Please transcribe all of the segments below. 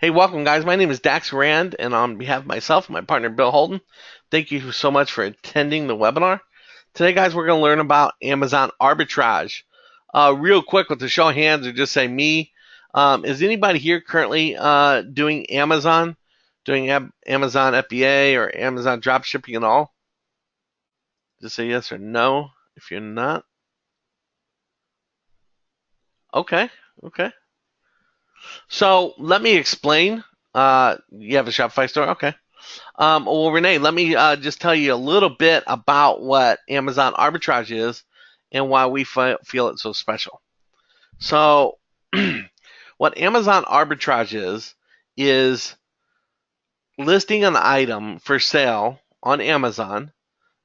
Hey, welcome, guys. My name is Dax Rand, and on behalf of myself and my partner, Bill Holden, thank you so much for attending the webinar. Today, guys, we're going to learn about Amazon arbitrage. Real quick, with the show of hands, or just say me, is anybody here currently doing Amazon, Amazon FBA or Amazon drop shipping at all? Just say yes or no if you're not. Okay, okay. So let me explain. You have a Shopify store? Okay. Well, Renee, let me just tell you a little bit about what Amazon arbitrage is and why we feel it's so special. So, what Amazon arbitrage is listing an item for sale on Amazon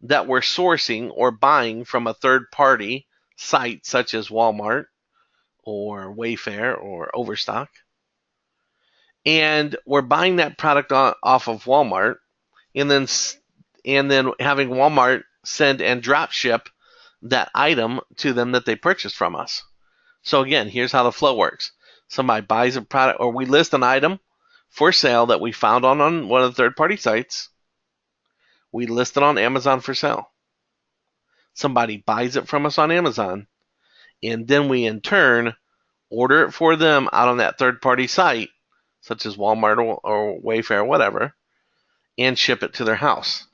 that we're sourcing or buying from a third party site such as Walmart or Wayfair or Overstock. And we're buying that product off of Walmart and then having Walmart send and drop ship that item to them that they purchased from us. So again, here's how the flow works. Somebody buys a product, or we list an item for sale that we found on one of the third-party sites. We list it on Amazon for sale. Somebody buys it from us on Amazon, and then we in turn order it for them out on that third-party site, such as Walmart or Wayfair or whatever, and ship it to their house.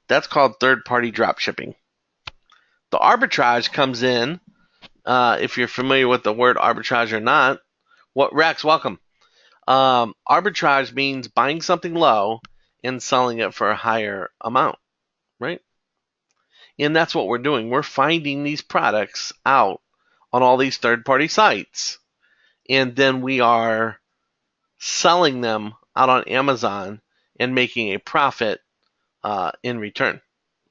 That's called third-party drop shipping. The arbitrage comes in, if you're familiar with the word arbitrage or not. Rex, welcome. Arbitrage means buying something low and selling it for a higher amount, right? And that's what we're doing. We're finding these products out on all these third-party sites, and then we are selling them out on Amazon and making a profit in return.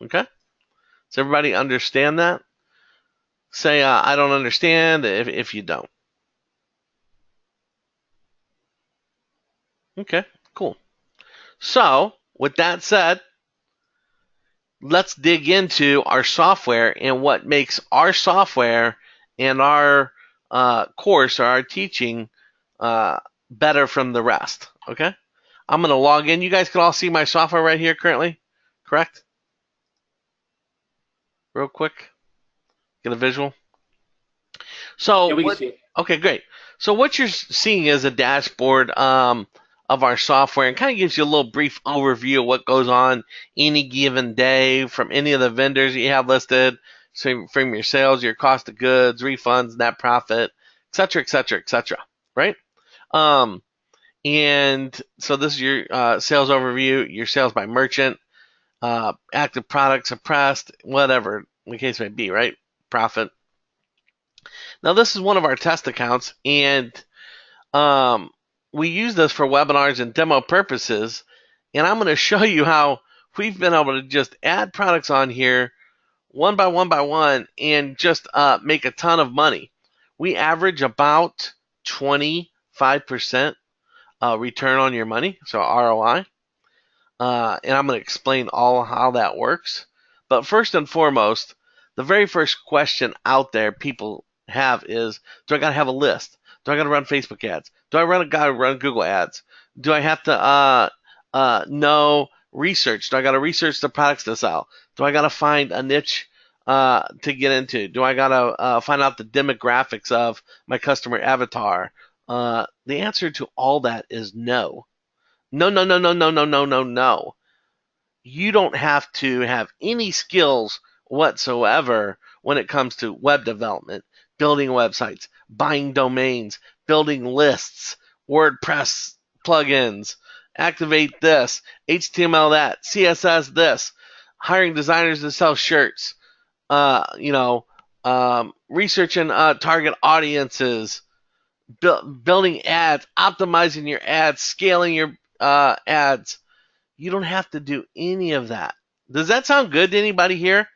Okay? Does everybody understand that? Say, I don't understand if you don't. Okay, cool. So, with that said, let's dig into our software and what makes our software and our course or our teaching better from the rest. Okay? I'm going to log in. You guys can all see my software right here currently, correct? Real quick, get a visual. So Yeah, we can what? see it. Okay, great. So what you're seeing is a dashboard of our software, and kind of gives you a little brief overview of what goes on any given day from any of the vendors that you have listed, so from your sales, your cost of goods, refunds, net profit, etc., etc., etc. Right? Um, and so this is your sales overview, your sales by merchant, active products, suppressed, whatever the case may be. Right? Profit. Now this is one of our test accounts, and um, we use this for webinars and demo purposes. And I'm going to show you how we've been able to just add products on here one by one and just make a ton of money. We average about 25% return on your money, so ROI. And I'm going to explain all how that works. But first and foremost, the very first question out there people have is, do I got to have a list? Do I got to run Facebook ads? Do I got to run Google ads? Do I have to know research? Do I got to research the products to sell? Do I got to find a niche to get into? Do I got to find out the demographics of my customer avatar? The answer to all that is no. No, no, no, no, no, no, no, no, no. You don't have to have any skills whatsoever when it comes to web development, building websites, buying domains, building lists, WordPress plugins, activate this, HTML that, CSS this, hiring designers to sell shirts, researching target audiences, building ads, optimizing your ads, scaling your ads. You don't have to do any of that. Does that sound good to anybody here?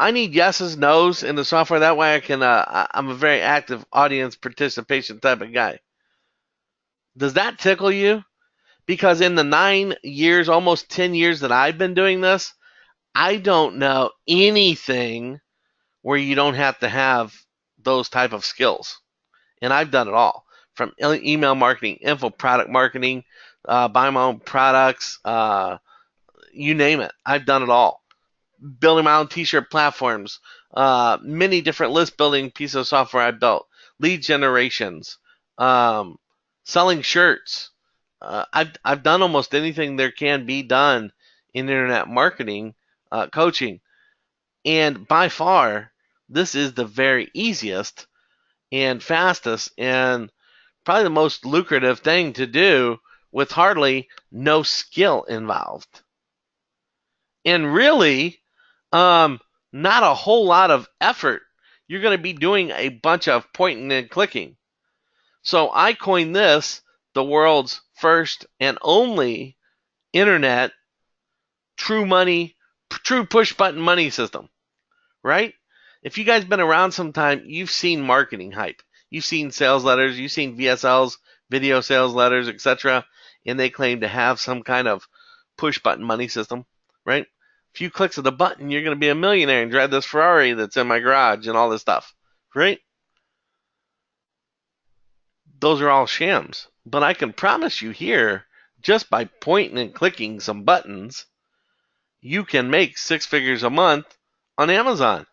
I need yeses, nos in the software. That way I can, I'm a very active audience participation type of guy. Does that tickle you? Because in the 9 years, almost 10 years that I've been doing this, I don't know anything where you don't have to have those type of skills. And I've done it all. from email marketing, info product marketing, buy my own products, you name it. I've done it all. Building my own t-shirt platforms, many different list building pieces of software I built, lead generations, selling shirts. I've done almost anything there can be done in internet marketing, coaching, and by far, this is the very easiest and fastest and probably the most lucrative thing to do with hardly no skill involved. And really, not a whole lot of effort. You're going to be doing a bunch of pointing and clicking. So I coined this the world's first and only internet true push button money system, right? If you guys been around some time, you've seen marketing hype. You've seen sales letters, you've seen VSLs, video sales letters, etc., and they claim to have some kind of push button money system, right? A few clicks of the button, you're going to be a millionaire and drive this Ferrari that's in my garage and all this stuff, right? Those are all shams. But I can promise you here, just by pointing and clicking some buttons, you can make 6 figures a month on Amazon.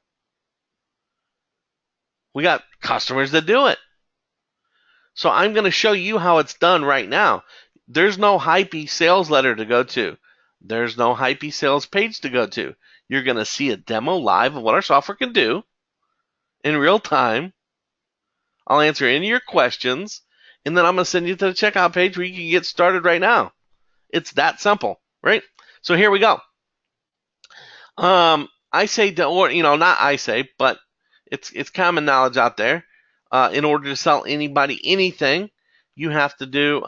We got customers that do it. So I'm going to show you how it's done right now. There's no hypey sales letter to go to. There's no hypey sales page to go to. You're going to see a demo live of what our software can do in real time. I'll answer any of your questions, and then I'm going to send you to the checkout page where you can get started right now. It's that simple, right? So here we go. I say, or not I say, but it's common knowledge out there. In order to sell anybody anything, you have to do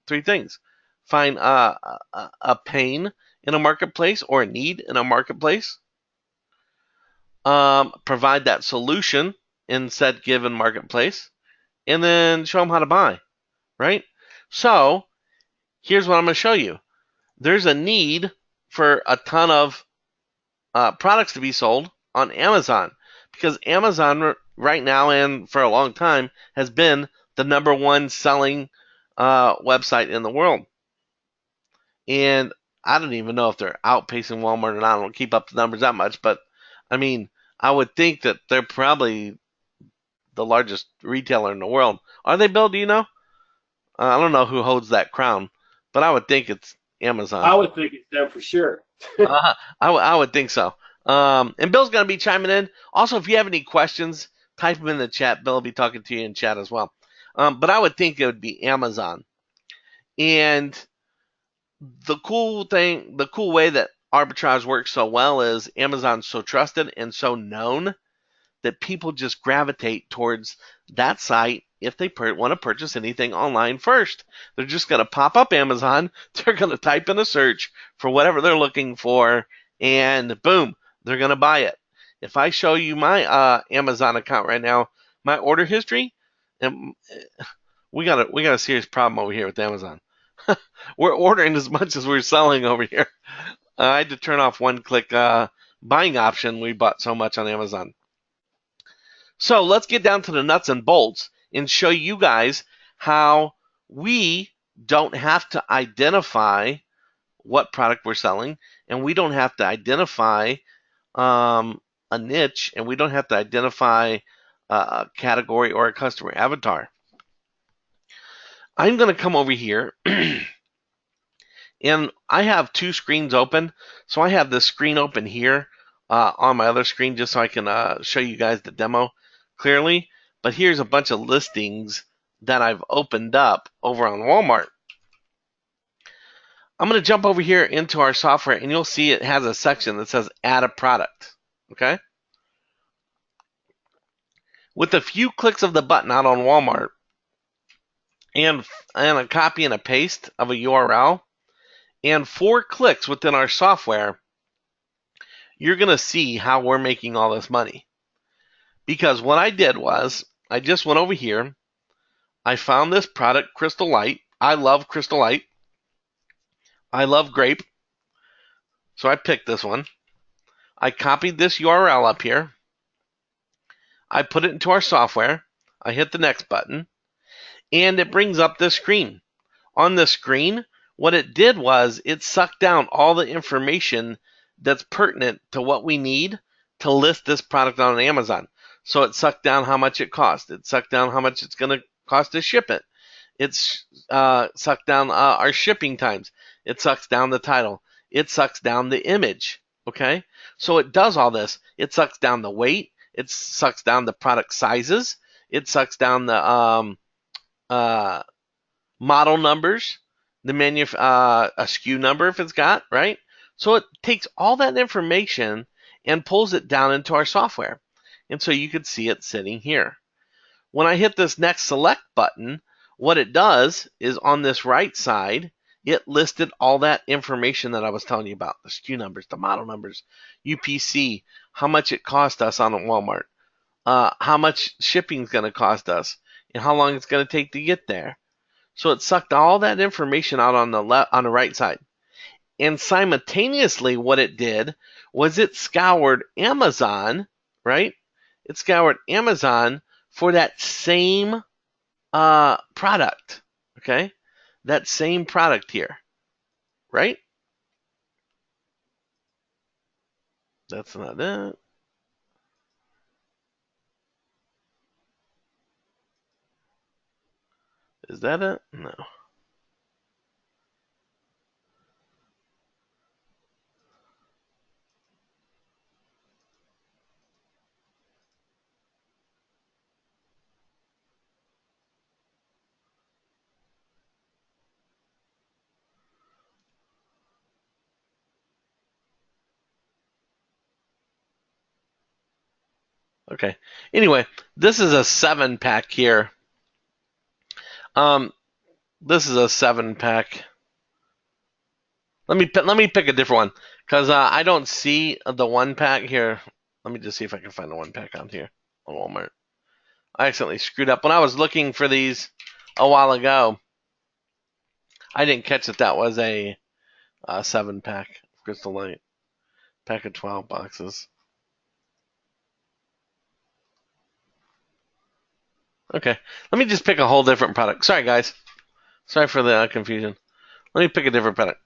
3 things. Find a pain in a marketplace or a need in a marketplace. Provide that solution in said given marketplace. And then show them how to buy, right? So here's what I'm going to show you. There's a need for a ton of products to be sold on Amazon, because Amazon right now and for a long time has been the #1 selling website in the world. And I don't even know if they're outpacing Walmart or not. I don't keep up the numbers that much, but I mean, I would think that they're probably the largest retailer in the world. Are they, Bill? Do you know? I don't know who holds that crown, but I would think it's Amazon. I would think it's them for sure. I would think so. And Bill's going to be chiming in. Also, if you have any questions, type them in the chat. Bill will be talking to you in chat as well. But I would think it would be Amazon. And the cool way that arbitrage works so well is Amazon's so trusted and so known that people just gravitate towards that site if they want to purchase anything online first. They're just going to pop up Amazon. They're going to type in a search for whatever they're looking for, and boom, they're going to buy it. If I show you my Amazon account right now, my order history, and we got a serious problem over here with Amazon. We're ordering as much as we're selling over here. I had to turn off one-click buying option. We bought so much on Amazon. So let's get down to the nuts and bolts and show you guys how we don't have to identify what product we're selling, and we don't have to identify a niche, and we don't have to identify a category or a customer avatar. I'm going to come over here, and I have 2 screens open. So I have this screen open here on my other screen just so I can show you guys the demo clearly. But here's a bunch of listings that I've opened up over on Walmart. I'm going to jump over here into our software, and you'll see it has a section that says add a product. Okay? With a few clicks of the button out on Walmart and a copy and a paste of a URL and 4 clicks within our software, you're going to see how we're making all this money. Because what I did was I just went over here. I found this product, Crystal Light. I love Crystal Light. I love grape. So I picked this one. I copied this URL up here. I put it into our software. I hit the next button. and it brings up this screen. On the screen, what it did was it sucked down all the information that's pertinent to what we need to list this product on Amazon. So it sucked down how much it cost. It sucked down how much it's going to cost to ship it. It's sucked down our shipping times. It sucks down the title. It sucks down the image. Okay, so it does all this. It sucks down the weight. It sucks down the product sizes. It sucks down the model numbers, the a SKU number if it's got, right? So it takes all that information and pulls it down into our software. And so you can see it sitting here. When I hit this next select button, what it does is on this right side, it listed all that information that I was telling you about, the SKU numbers, the model numbers, UPC, how much it cost us on Walmart, how much shipping is going to cost us, and how long it's going to take to get there. So it sucked all that information out on the on the right side. And simultaneously, what it did was it scoured Amazon, right? It scoured Amazon for that same product, okay? That same product here, right? That's not it. Is that it? No. Okay. Anyway, this is a 7-pack here. This is a 7-pack. Let me pick a different one because I don't see the 1-pack here. Let me just see if I can find the 1-pack on here on Walmart. I accidentally screwed up when I was looking for these a while ago. I didn't catch that was a 7-pack Crystal Light, pack of 12 boxes. Okay, let me just pick a whole different product. Sorry, guys. Sorry for the confusion. Let me pick a different product.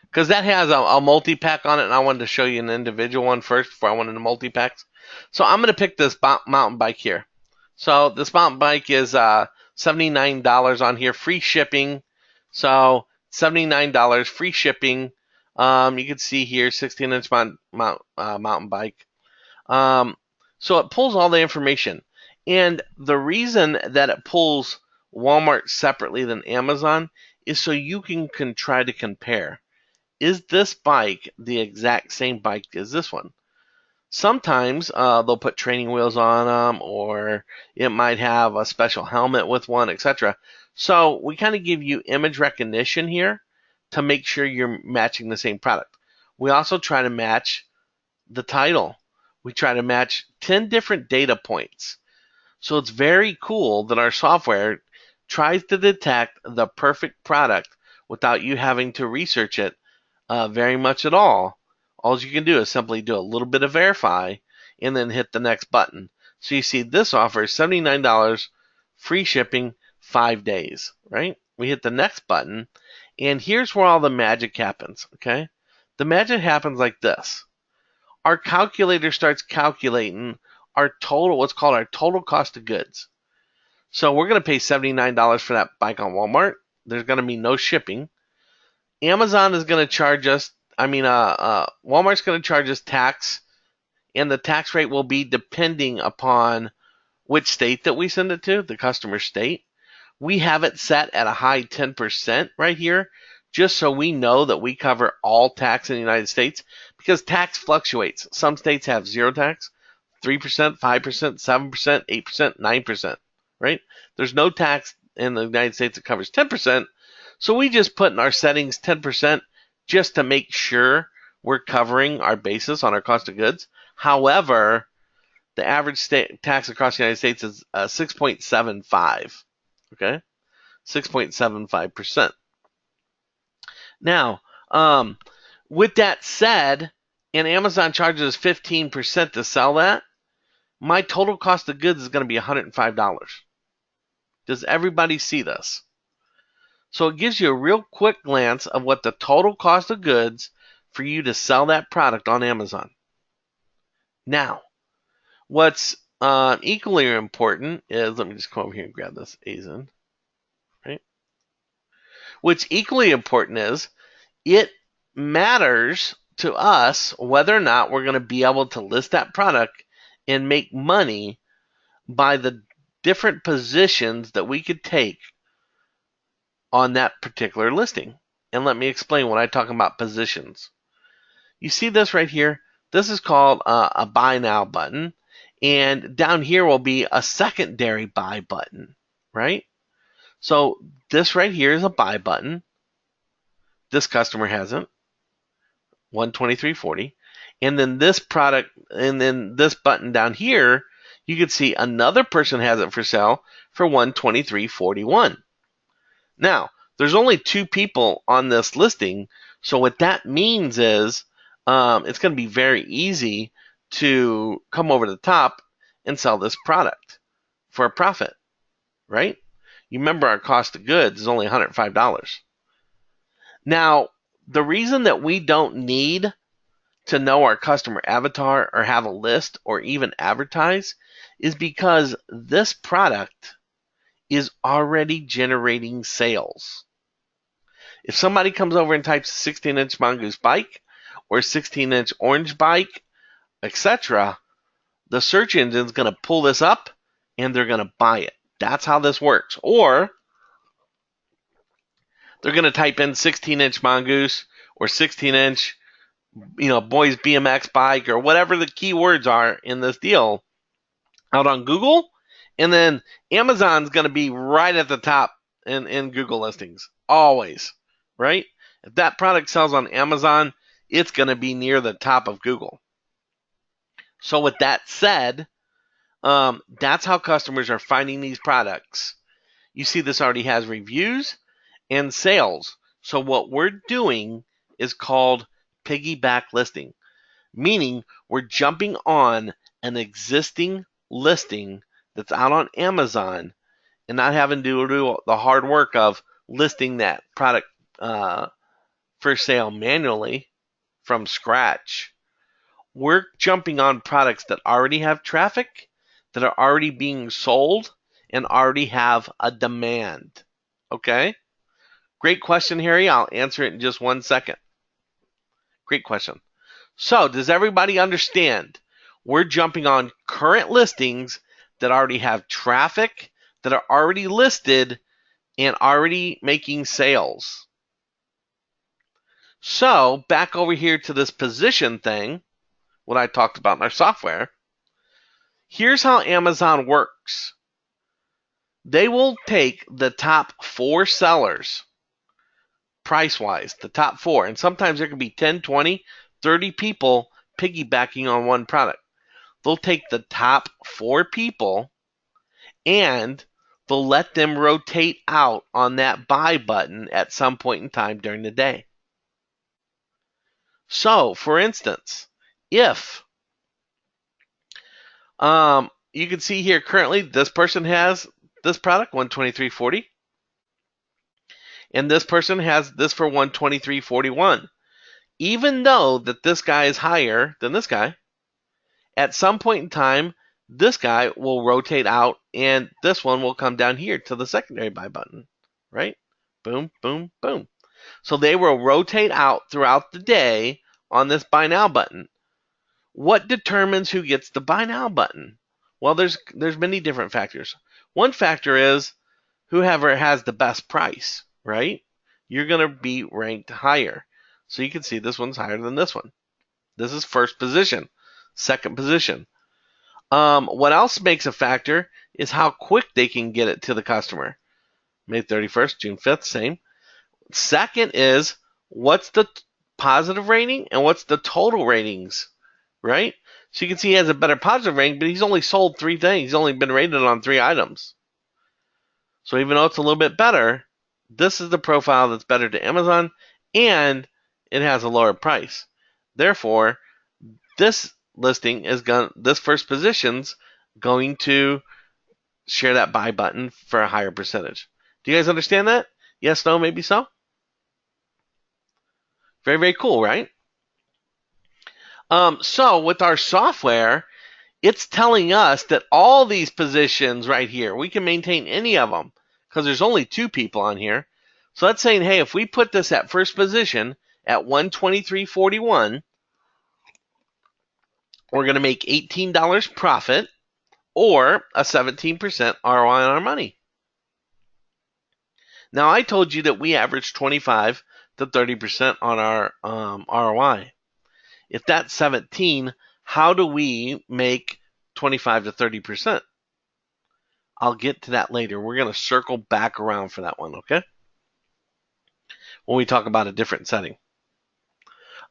Because that has a multi-pack on it, and I wanted to show you an individual one first before I went into multi-packs. So I'm going to pick this mountain bike here. So this mountain bike is $79 on here, free shipping. So $79, free shipping. You can see here, 16-inch mountain bike. So it pulls all the information. And the reason that it pulls Walmart separately than Amazon is so you can try to compare. Is this bike the exact same bike as this one? Sometimes they'll put training wheels on them, or it might have a special helmet with one, etc. So we kind of give you image recognition here to make sure you're matching the same product. We also try to match the title. We try to match 10 different data points. So it's very cool that our software tries to detect the perfect product without you having to research it very much at all. All you can do is simply do a little bit of verify and then hit the next button. So you see this offer is $79, free shipping, 5 days, right? We hit the next button, and here's where all the magic happens, okay? The magic happens like this. Our calculator starts calculating our total, what's called our total cost of goods. So we're going to pay $79 for that bike on Walmart. There's going to be no shipping. Amazon is going to charge us, Walmart's going to charge us tax, and the tax rate will be depending upon which state that we send it to, the customer state. We have it set at a high 10% right here, just so we know that we cover all tax in the United States, because tax fluctuates. Some states have zero tax, 3%, 5%, 7%, 8%, 9%, right? There's no tax in the United States that covers 10%. So we just put in our settings 10% just to make sure we're covering our basis on our cost of goods. However, the average state tax across the United States is 6.75. Okay, 6.75%. Now, with that said, and Amazon charges us 15% to sell that, my total cost of goods is going to be $105. Does everybody see this? So it gives you a real quick glance of what the total cost of goods for you to sell that product on Amazon. Now, what's equally important is, let me just come over here and grab this ASIN, right? What's equally important is it matters to us whether or not we're going to be able to list that product and make money by the different positions that we could take on that particular listing. And let me explain what I talk about positions. You see this right here? This is called a buy now button. And down here will be a secondary buy button, right? So this right here is a buy button. This customer hasn't. 123.40. And then this product, and then this button down here, you can see another person has it for sale for 123.41. Now, there's only 2 people on this listing, so what that means is it's going to be very easy to come over the top and sell this product for a profit, right? You remember our cost of goods is only $105. Now, the reason that we don't need to know our customer avatar or have a list or even advertise is because this product is already generating sales. If somebody comes over and types 16-inch mongoose bike or 16-inch orange bike, etc., the search engine is going to pull this up and they're going to buy it. That's how this works. Or they're going to type in 16-inch mongoose or 16-inch boys BMX bike or whatever the keywords are in this deal out on Google, and then Amazon's going to be right at the top in Google listings, always, right? If that product sells on Amazon, it's going to be near the top of Google. So with that said, that's how customers are finding these products. You see this already has reviews and sales. So what we're doing is called piggyback listing, meaning we're jumping on an existing listing that's out on Amazon and not having to do the hard work of listing that product for sale manually from scratch. We're jumping on products that already have traffic, that are already being sold, and already have a demand. Okay? Great question, Harry. I'll answer it in just 1 second. Great question. So, does everybody understand? We're jumping on current listings that already have traffic, that are already listed, and already making sales. So, back over here to this position thing, what I talked about in our software. Here's how Amazon works. They will take the top 4 sellers, price-wise, the top 4, and sometimes there can be 10, 20, 30 people piggybacking on one product. They'll take the top 4 people and they'll let them rotate out on that buy button at some point in time during the day. So, for instance, if you can see here currently this person has this product 123.40 and this person has this for 123.41. Even though that this guy is higher than this guy, at some point in time this guy will rotate out and this one will come down here to the secondary buy button, right? Boom, boom, boom. So they will rotate out throughout the day on this buy now button. What determines who gets the buy now button? Well, there's many different factors. One factor is whoever has the best price, right? You're going to be ranked higher. So you can see this one's higher than this one. This is first position, second position. What else makes a factor is how quick they can get it to the customer. May 31st, June 5th, same. Second is what's the positive rating and what's the total ratings, right? So you can see he has a better positive rating, but he's only sold 3 things. He's only been rated on 3 items. So even though it's a little bit better, this is the profile that's better to Amazon, and it has a lower price. Therefore, this listing is this first position's going to share that buy button for a higher percentage. Do you guys understand that? Yes, no, maybe so? Very, very cool, right? So with our software, it's telling us that all these positions right here, we can maintain any of them because there's only 2 people on here. So that's saying, hey, if we put this at first position at 123.41, we're going to make $18 profit or a 17% ROI on our money. Now, I told you that we average 25 to 30% on our ROI. If that's 17, how do we make 25 to 30%? I'll get to that later. We're going to circle back around for that one, okay? When we talk about a different setting.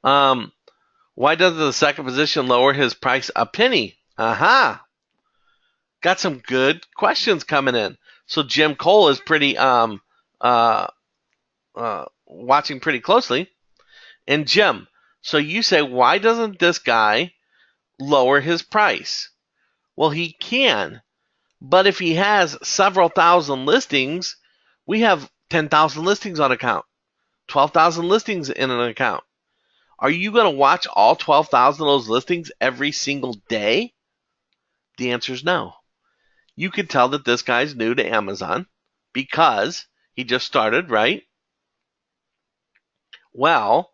Why doesn't the second position lower his price a penny? Aha! Got some good questions coming in. So Jim Cole is pretty watching pretty closely. And Jim, so you say, why doesn't this guy lower his price? Well, he can, but if he has several thousand listings, we have 10,000 listings on account, 12,000 listings in an account. Are you going to watch all 12,000 of those listings every single day? The answer is no. You can tell that this guy's new to Amazon because he just started, right? Well,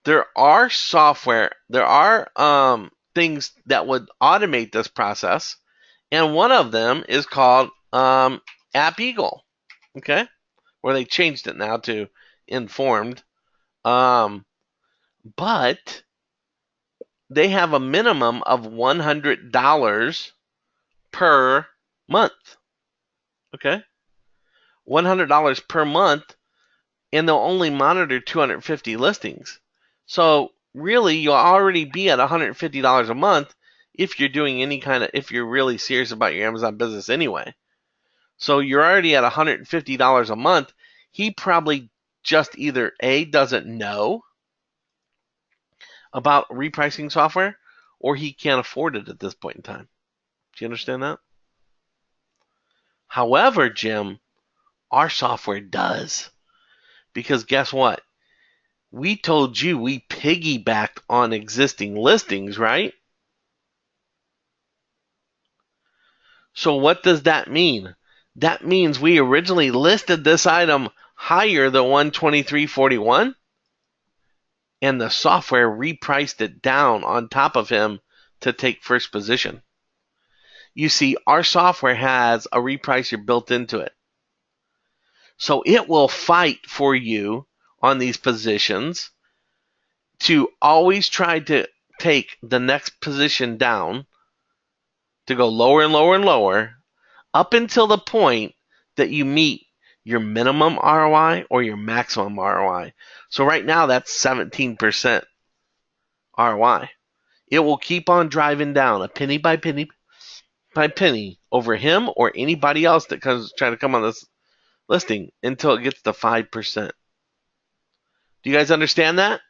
there are things that would automate this process, and one of them is called App Eagle, okay? Where they changed it now to Informed. But they have a minimum of $100 per month, okay? $100 per month, and they'll only monitor 250 listings. So really, you'll already be at $150 a month if you're doing if you're really serious about your Amazon business anyway. So you're already at $150 a month. He probably just either A, doesn't know about repricing software, or he can't afford it at this point in time. Do you understand that? However, Jim, our software does. Because guess what? We told you we piggybacked on existing listings, right? So what does that mean? That means we originally listed this item higher than 123.41, and the software repriced it down on top of him to take first position. You see, our software has a repricer built into it. So it will fight for you on these positions to always try to take the next position down, to go lower and lower and lower, up until the point that you meet your minimum ROI or your maximum ROI. So right now that's 17% ROI. It will keep on driving down a penny by penny by penny over him or anybody else that comes trying to come on this listing until it gets to 5%. Do you guys understand that?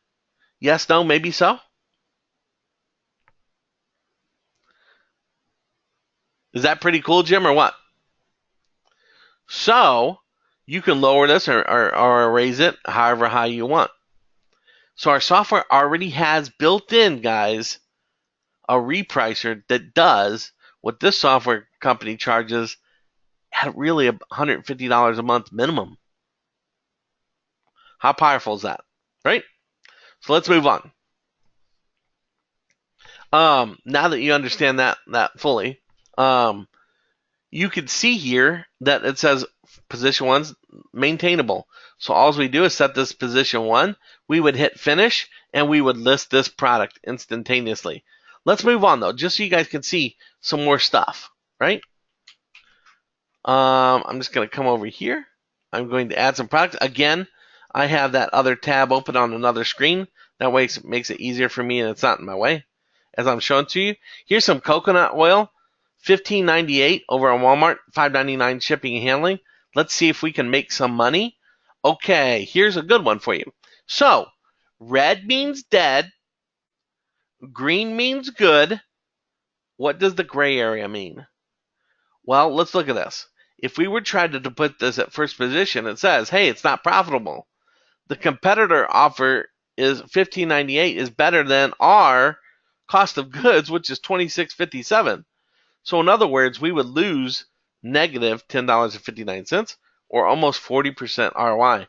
Yes, no, maybe so? Is that pretty cool, Jim, or what? So you can lower this or raise it however high you want. So our software already has built in, guys, a repricer that does what this software company charges at really $150 a month minimum. How powerful is that, right? So let's move on. Now that you understand that fully, you can see here that it says position 1's maintainable. So all we do is set this position 1. We would hit finish, and we would list this product instantaneously. Let's move on, though, just so you guys can see some more stuff, right? I'm just going to come over here. I'm going to add some products. Again, I have that other tab open on another screen. That way it makes it easier for me, and it's not in my way as I'm showing to you. Here's some coconut oil, $15.98 over on Walmart, $5.99 shipping and handling. Let's see if we can make some money. Okay, here's a good one for you. So, red means dead. Green means good. What does the gray area mean? Well, let's look at this. If we were trying to put this at first position, it says, hey, it's not profitable. The competitor offer is $15.98 is better than our cost of goods, which is $26.57. So in other words, we would lose negative $10.59 or almost 40% ROI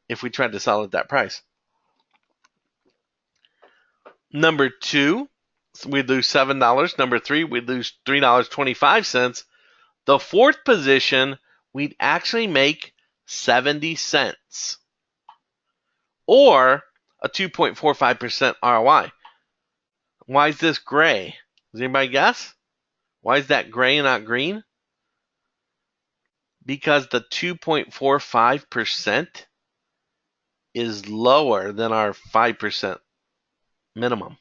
if we tried to sell at that price. Number two, we'd lose $7. Number three, we'd lose $3.25. The fourth position, we'd actually make 70 cents or a 2.45% ROI. Why is this gray? Does anybody guess? Why is that gray and not green? Because the 2.45% is lower than our 5% minimum.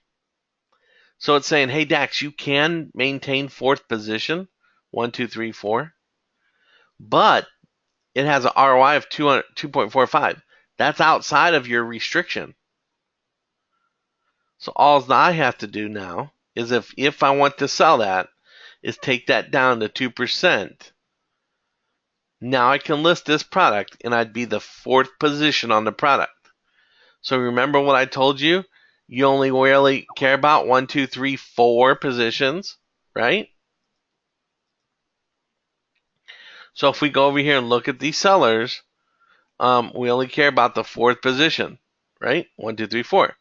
So it's saying, hey, Dax, you can maintain fourth position, 1, 2, 3, 4, but it has an ROI of 2.45. That's outside of your restriction. So all I have to do now is if I want to sell that, is take that down to 2%. Now I can list this product and I'd be the fourth position on the product. So remember what I told you? You only really care about 1, 2, 3, 4 positions, right? So if we go over here and look at these sellers, we only care about the fourth position, right? 1, 2, 3, 4.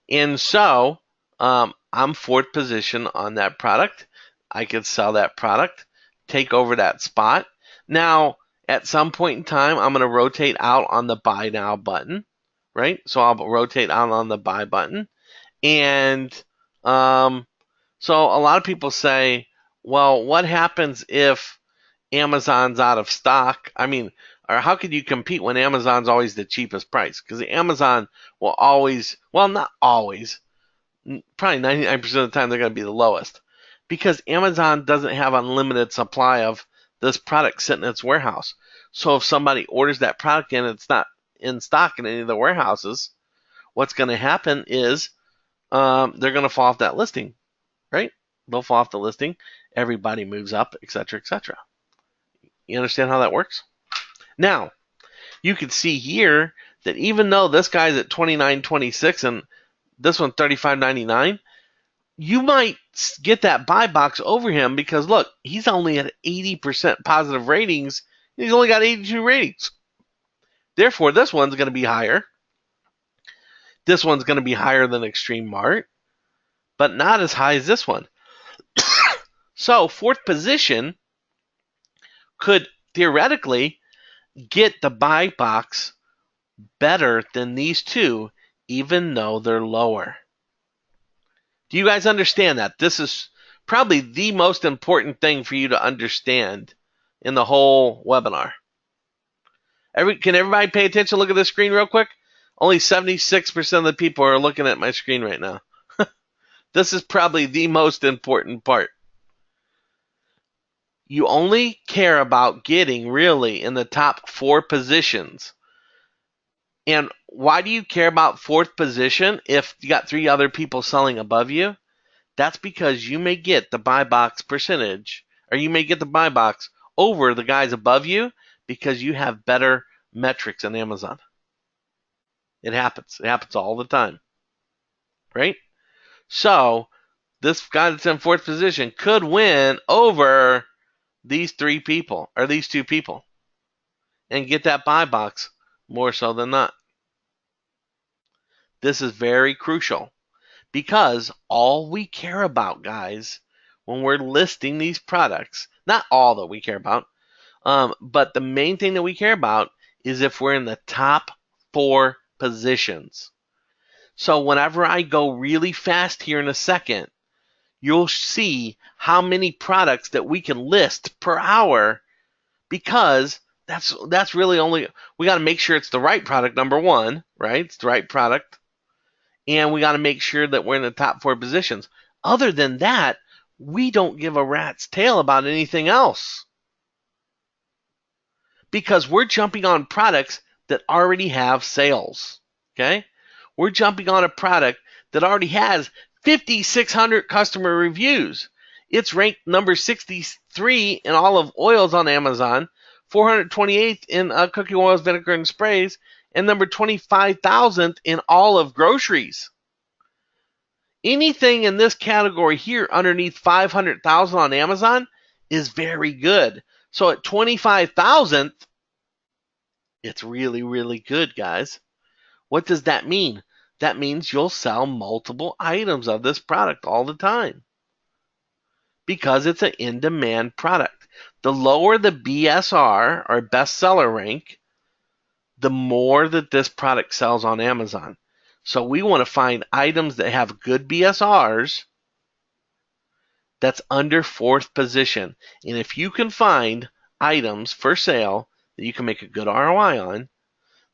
And so I'm fourth position on that product. I could sell that product, take over that spot. Now, at some point in time, I'm going to rotate out on the buy now button, right? So I'll rotate out on the buy button. And so a lot of people say, well, what happens if Amazon's out of stock? I mean, or how could you compete when Amazon's always the cheapest price? Because Amazon will always, well, not always, probably 99% of the time they're going to be the lowest. Because Amazon doesn't have unlimited supply of this product sitting in its warehouse. So if somebody orders that product and it's not in stock in any of the warehouses, what's going to happen is they're going to fall off that listing, right? They'll fall off the listing. Everybody moves up, etc., etc. You understand how that works? Now, you can see here that even though this guy's at $29.26 and this one $35.99, you might get that buy box over him because look, he's only at 80% positive ratings. He's only got 82 ratings. Therefore, this one's going to be higher. This one's going to be higher than Extreme Mart, but not as high as this one. So, fourth position could theoretically get the buy box better than these two, even though they're lower. Do you guys understand that? This is probably the most important thing for you to understand in the whole webinar. Can everybody pay attention? Look at this screen real quick. Only 76% of the people are looking at my screen right now. This is probably the most important part. You only care about getting really in the top 4 positions. And why do you care about fourth position if you got 3 other people selling above you? That's because you may get the buy box percentage, or you may get the buy box over the guys above you because you have better metrics on Amazon. It happens. It happens all the time. Right? So, this guy that's in fourth position could win over these 3 people, or these 2 people, and get that buy box more so than not. This is very crucial because all we care about, guys, when we're listing these products, not all that we care about, but the main thing that we care about is if we're in the top 4 positions. So whenever I go really fast here in a second, you'll see how many products that we can list per hour, because that's really only, we got to make sure it's the right product, number one, right? It's the right product. And we got to make sure that we're in the top 4 positions. Other than that, we don't give a rat's tail about anything else. Because we're jumping on products that already have sales. Okay? We're jumping on a product that already has 5,600 customer reviews. It's ranked number 66 3 in olive oils on Amazon, 428th in cooking oils, vinegar, and sprays, and number 25,000th in all of groceries. Anything in this category here underneath 500,000 on Amazon is very good. So at 25,000th, it's really, really good, guys. What does that mean? That means you'll sell multiple items of this product all the time because it's an in-demand product. The lower the BSR, or bestseller rank, the more that this product sells on Amazon. So we want to find items that have good BSRs that's under 4th position. And if you can find items for sale that you can make a good ROI on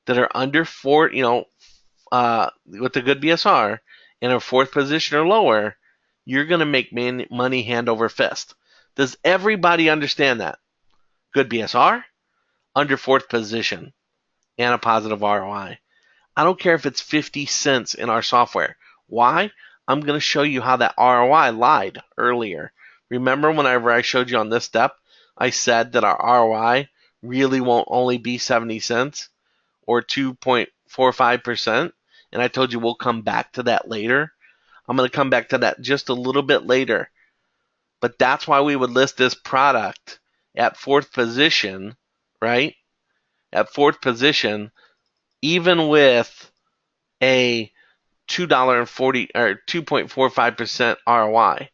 that are under 4, with a good BSR and a 4th position or lower, you're going to make money hand over fist. Does everybody understand that? Good BSR, under 4th position, and a positive ROI. I don't care if it's 50 cents in our software. Why? I'm going to show you how that ROI lied earlier. Remember whenever I showed you on this step, I said that our ROI really won't only be 70 cents or 2.45%, and I told you we'll come back to that later. I'm going to come back to that just a little bit later. But that's why we would list this product at 4th position, right? At 4th position, even with a $2.40 or 2.45% ROI,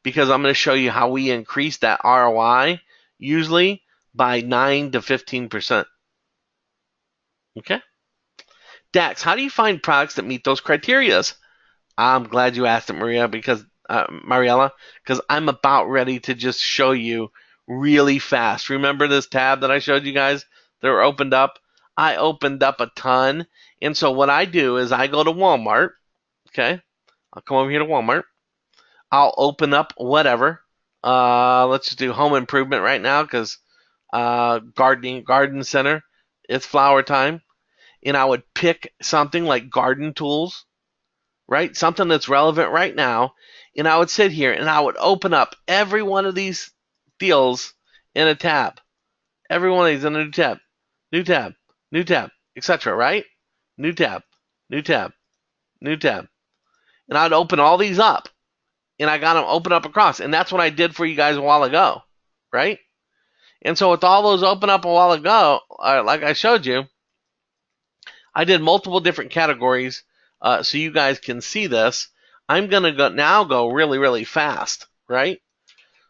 because I'm going to show you how we increase that ROI usually by 9 to 15%. Okay? Dax, how do you find products that meet those criterias? I'm glad you asked it, Mariella, because I'm about ready to just show you really fast. Remember this tab that I showed you guys that were opened up? I opened up a ton. And so what I do is I go to Walmart. Okay. I'll come over here to Walmart. I'll open up whatever. Let's just do home improvement right now because garden center. It's flower time. And I would pick something like garden tools, right? Something that's relevant right now. And I would sit here and I would open up every one of these deals in a tab. Every one of these in a new tab. New tab. New tab. Etc. Right? New tab. New tab. New tab. And I'd open all these up. And I got them open up across. And that's what I did for you guys a while ago. Right? And so with all those open up a while ago, like I showed you, I did multiple different categories so you guys can see this. I'm going to go really, really fast, right?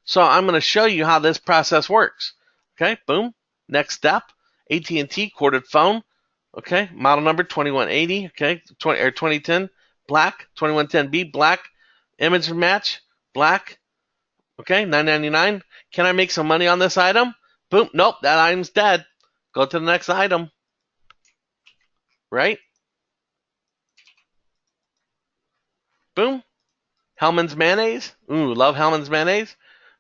So I'm going to show you how this process works. Okay, boom. Next step, AT&T corded phone. Okay, model number 2180. Okay, 2010 black, 2110B black. Image match black. Okay, $9.99. Can I make some money on this item? Boom. Nope, that item's dead. Go to the next item. Right? Boom. Hellmann's mayonnaise. Ooh, love Hellmann's mayonnaise.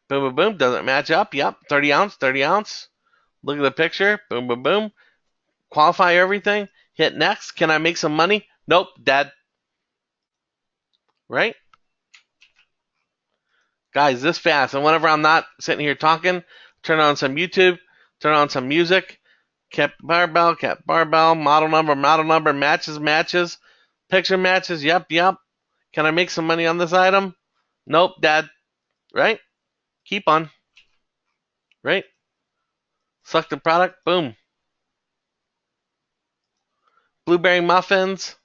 Boom, boom, boom. Doesn't match up. Yep. 30 ounce, 30 ounce. Look at the picture. Boom, boom, boom. Qualify everything. Hit next. Can I make some money? Nope. Dead. Right? Guys, this fast. And whenever I'm not sitting here talking, turn on some YouTube, turn on some music. Kept barbell, model number, matches, picture matches. Yep. Can I make some money on this item? Nope, dead. Right? Keep on. Right? Select the product. Boom. Blueberry muffins.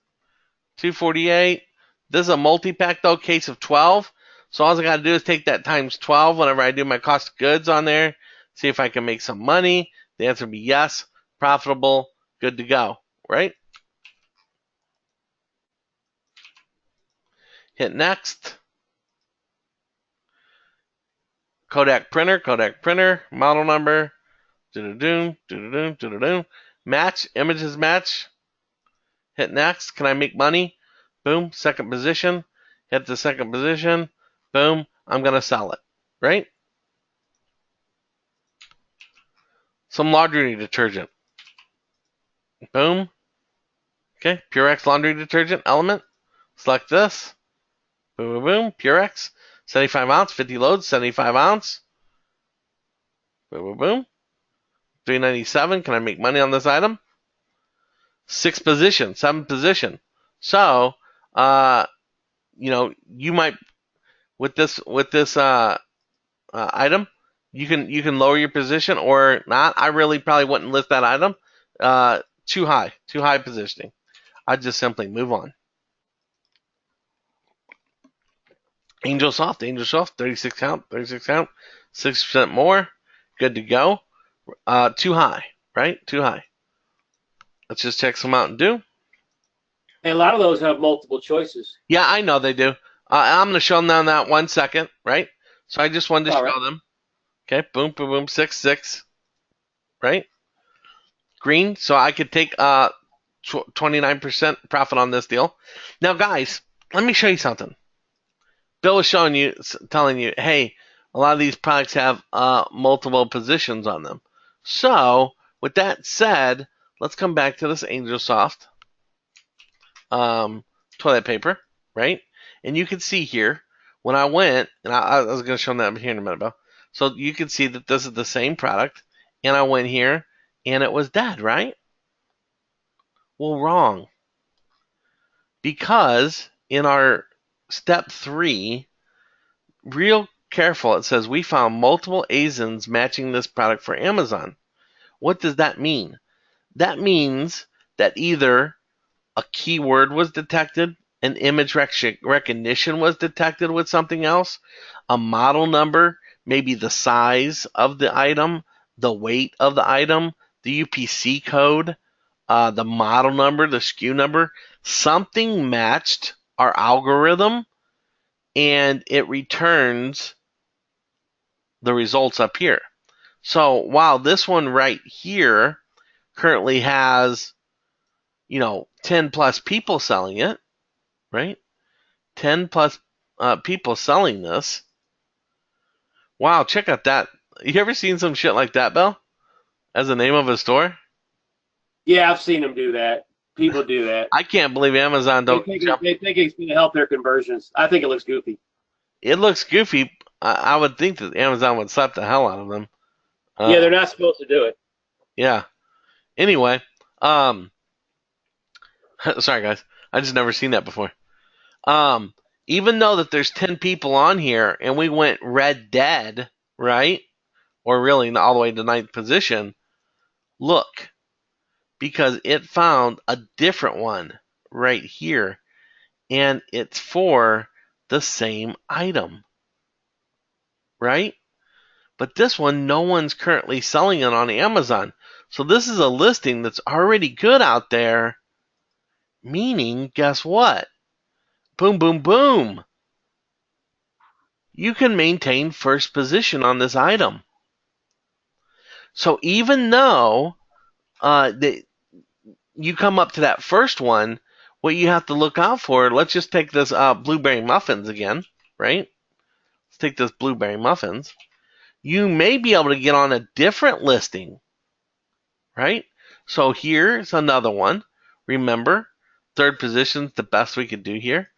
$2.48. This is a multi-pack though, case of 12. So all I got to do is take that times 12 whenever I do my cost of goods on there. See if I can make some money. The answer would be yes. Profitable. Good to go. Right? Hit next. Kodak printer, model number, match, images match, hit next. Can I make money? Boom, second position, hit the second position, boom, I'm going to sell it, right? Some laundry detergent, boom, okay, Purex laundry detergent element, select this, boom, boom, boom, Purex, 75 ounce, 50 loads, 75 ounce, Boom, boom, boom. $3.97. Can I make money on this item? 6th position, 7th position. So, you might with this item, you can lower your position or not. I really probably wouldn't list that item. Too high positioning. I'd just simply move on. Angel Soft, 36 count, 6% more, good to go. Too high, right? Too high. Let's just check some Mountain Dew. And a lot of those have multiple choices. Yeah, I know they do. I'm going to show them now in that 1 second, right? So I just wanted to show them. Okay, boom, boom, boom, 6, right? Green, so I could take 29% profit on this deal. Now, guys, let me show you something. Bill was telling you, hey, a lot of these products have multiple positions on them. So, with that said, let's come back to this Angel Soft toilet paper, right? And you can see here, when I went, and I was going to show them that here in a minute, Bill. So you can see that this is the same product, and I went here, and it was dead, right? Well, wrong. Because in our step 3, real careful, it says we found multiple ASINs matching this product for Amazon. What does that mean? That means that either a keyword was detected, an image recognition was detected with something else, a model number, maybe the size of the item, the weight of the item, the UPC code, the model number, the SKU number, something matched our algorithm, and it returns the results up here. So while this one right here currently has, 10 plus people selling it, right? 10 plus people selling this. Wow, check out that. You ever seen some shit like that, Bill? As the name of a store? Yeah, I've seen them do that. People do that. I can't believe Amazon They don't think, jump. they think it's going to help their conversions. I think it looks goofy. It looks goofy. I would think that Amazon would slap the hell out of them. Yeah, they're not supposed to do it. Yeah. Anyway, sorry guys, I just never seen that before. Even though that there's 10 people on here and we went red dead, right? Or really all the way to 9th position, look, because it found a different one right here, and it's for the same item, right? But this one, no one's currently selling it on Amazon. So this is a listing that's already good out there, meaning, guess what? Boom, boom, boom. You can maintain first position on this item. So even though you come up to that first one, what you have to look out for, let's just take this blueberry muffins again, right? Let's take this blueberry muffins. You may be able to get on a different listing, right? So here's another one. Remember, 3rd position's the best we could do here.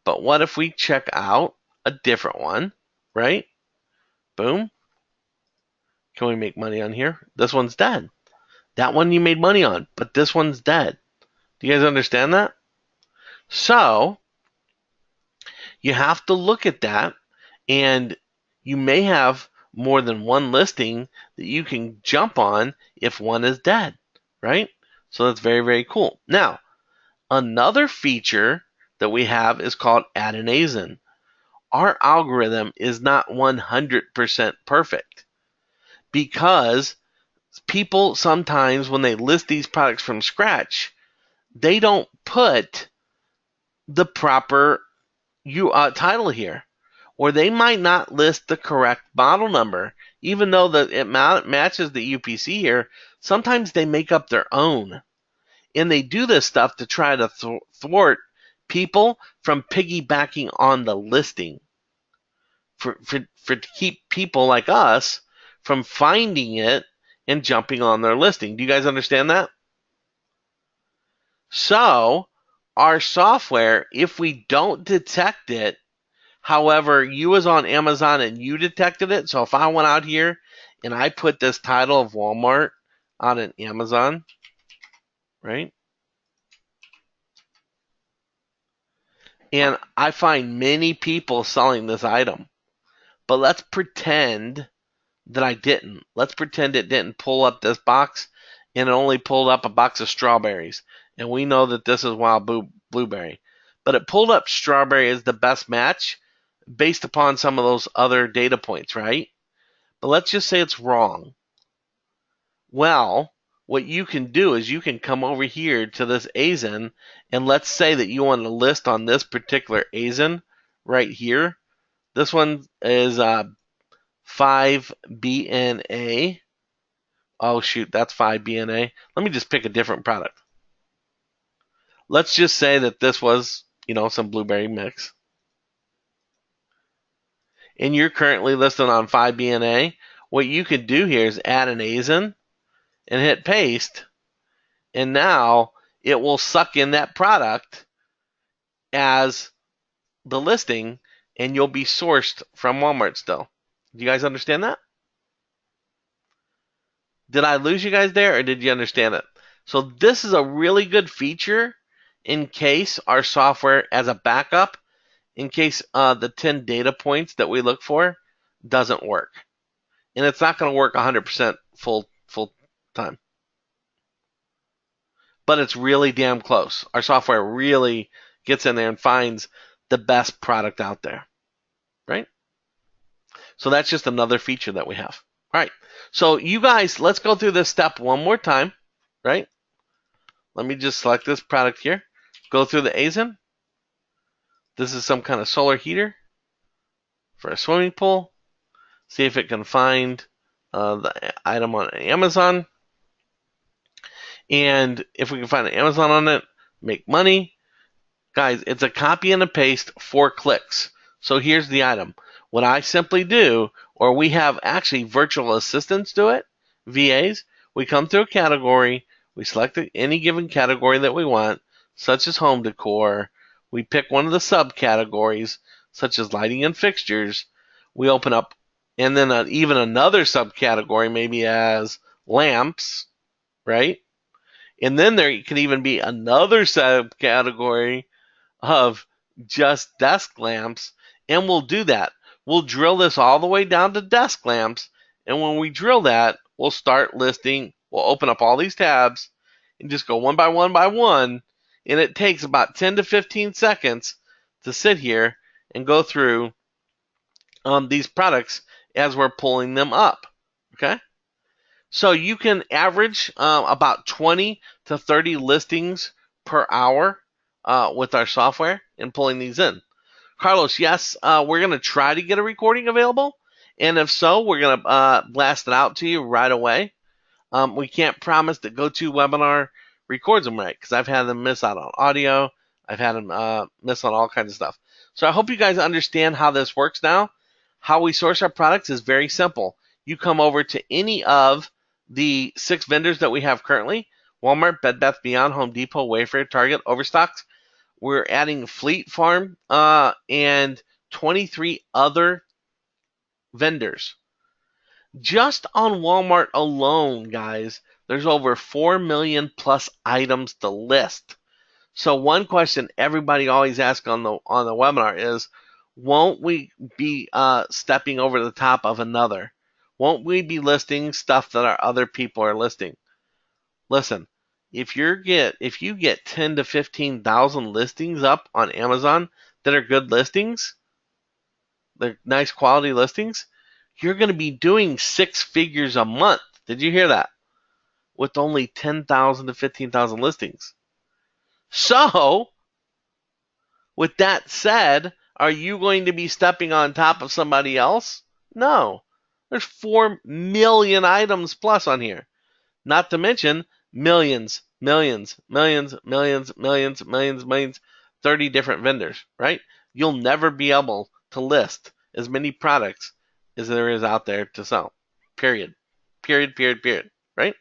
But what if we check out a different one, right? Boom. Can we make money on here? This one's dead. That one you made money on, but this one's dead. Do you guys understand that? So, you have to look at that, and you may have more than one listing that you can jump on if one is dead, right? So that's very, very cool. Now, another feature that we have is called Add an ASIN. Our algorithm is not 100% perfect because people sometimes, when they list these products from scratch, they don't put the proper title here, or they might not list the correct model number, even though that it matches the UPC here. Sometimes they make up their own, and they do this stuff to try to thwart people from piggybacking on the listing, for to keep people like us from finding it and jumping on their listing. Do you guys understand that? So, our software, if we don't detect it, however, you was on Amazon and you detected it, so if I went out here and I put this title of Walmart on an Amazon, right? And I find many people selling this item. But let's pretend that I didn't. Let's pretend it didn't pull up this box and it only pulled up a box of strawberries. And we know that this is wild blueberry. But it pulled up strawberry as the best match based upon some of those other data points, right? But let's just say it's wrong. Well, what you can do is you can come over here to this ASIN, and let's say that you want to list on this particular ASIN right here. This one is 5BNA. Oh shoot, that's 5BNA. Let me just pick a different product. Let's just say that this was, some blueberry mix. And you're currently listed on 5BNA. What you could do here is add an ASIN and hit paste. And now it will suck in that product as the listing, and you'll be sourced from Walmart still. Do you guys understand that? Did I lose you guys there, or did you understand it? So this is a really good feature in case our software, as a backup, in case the 10 data points that we look for doesn't work. And it's not going to work 100% full time. But it's really damn close. Our software really gets in there and finds the best product out there, right? So that's just another feature that we have. All right. So you guys, let's go through this step one more time, right? Let me just select this product here. Go through the ASIN. This is some kind of solar heater for a swimming pool. See if it can find the item on Amazon. And if we can find an Amazon on it, make money. Guys, it's a copy and a paste, 4 clicks. So here's the item. What I simply do, or we have actually virtual assistants do it, VAs. We come through a category. We select any given category that we want, such as home decor. We pick one of the subcategories, such as lighting and fixtures. We open up, and then even another subcategory, maybe as lamps, right? And then there can even be another subcategory of just desk lamps, and we'll do that. We'll drill this all the way down to desk lamps, and when we drill that, we'll start listing. We'll open up all these tabs and just go one by one by one, and it takes about 10 to 15 seconds to sit here and go through these products as we're pulling them up, okay? So you can average about 20 to 30 listings per hour with our software and pulling these in. Carlos, yes, we're going to try to get a recording available. And if so, we're going to blast it out to you right away. We can't promise that GoToWebinar records them right, because I've had them miss out on audio. I've had them miss on all kinds of stuff. So I hope you guys understand how this works now. How we source our products is very simple. You come over to any of the 6 vendors that we have currently: Walmart, Bed Bath Beyond, Home Depot, Wayfair, Target, Overstocks. We're adding Fleet Farm and 23 other vendors. Just on Walmart alone, guys, there's over 4 million plus items to list. So one question everybody always asks on the webinar is, won't we be stepping over the top of another? Won't we be listing stuff that our other people are listing? Listen, if you get 10 to 15,000 listings up on Amazon that are good listings, they're nice quality listings, you're going to be doing 6 figures a month. Did you hear that? With only 10,000 to 15,000 listings. So, with that said, are you going to be stepping on top of somebody else? No. There's 4 million items plus on here. Not to mention millions, 30 different vendors, right? You'll never be able to list as many products as there is out there to sell. Period, right?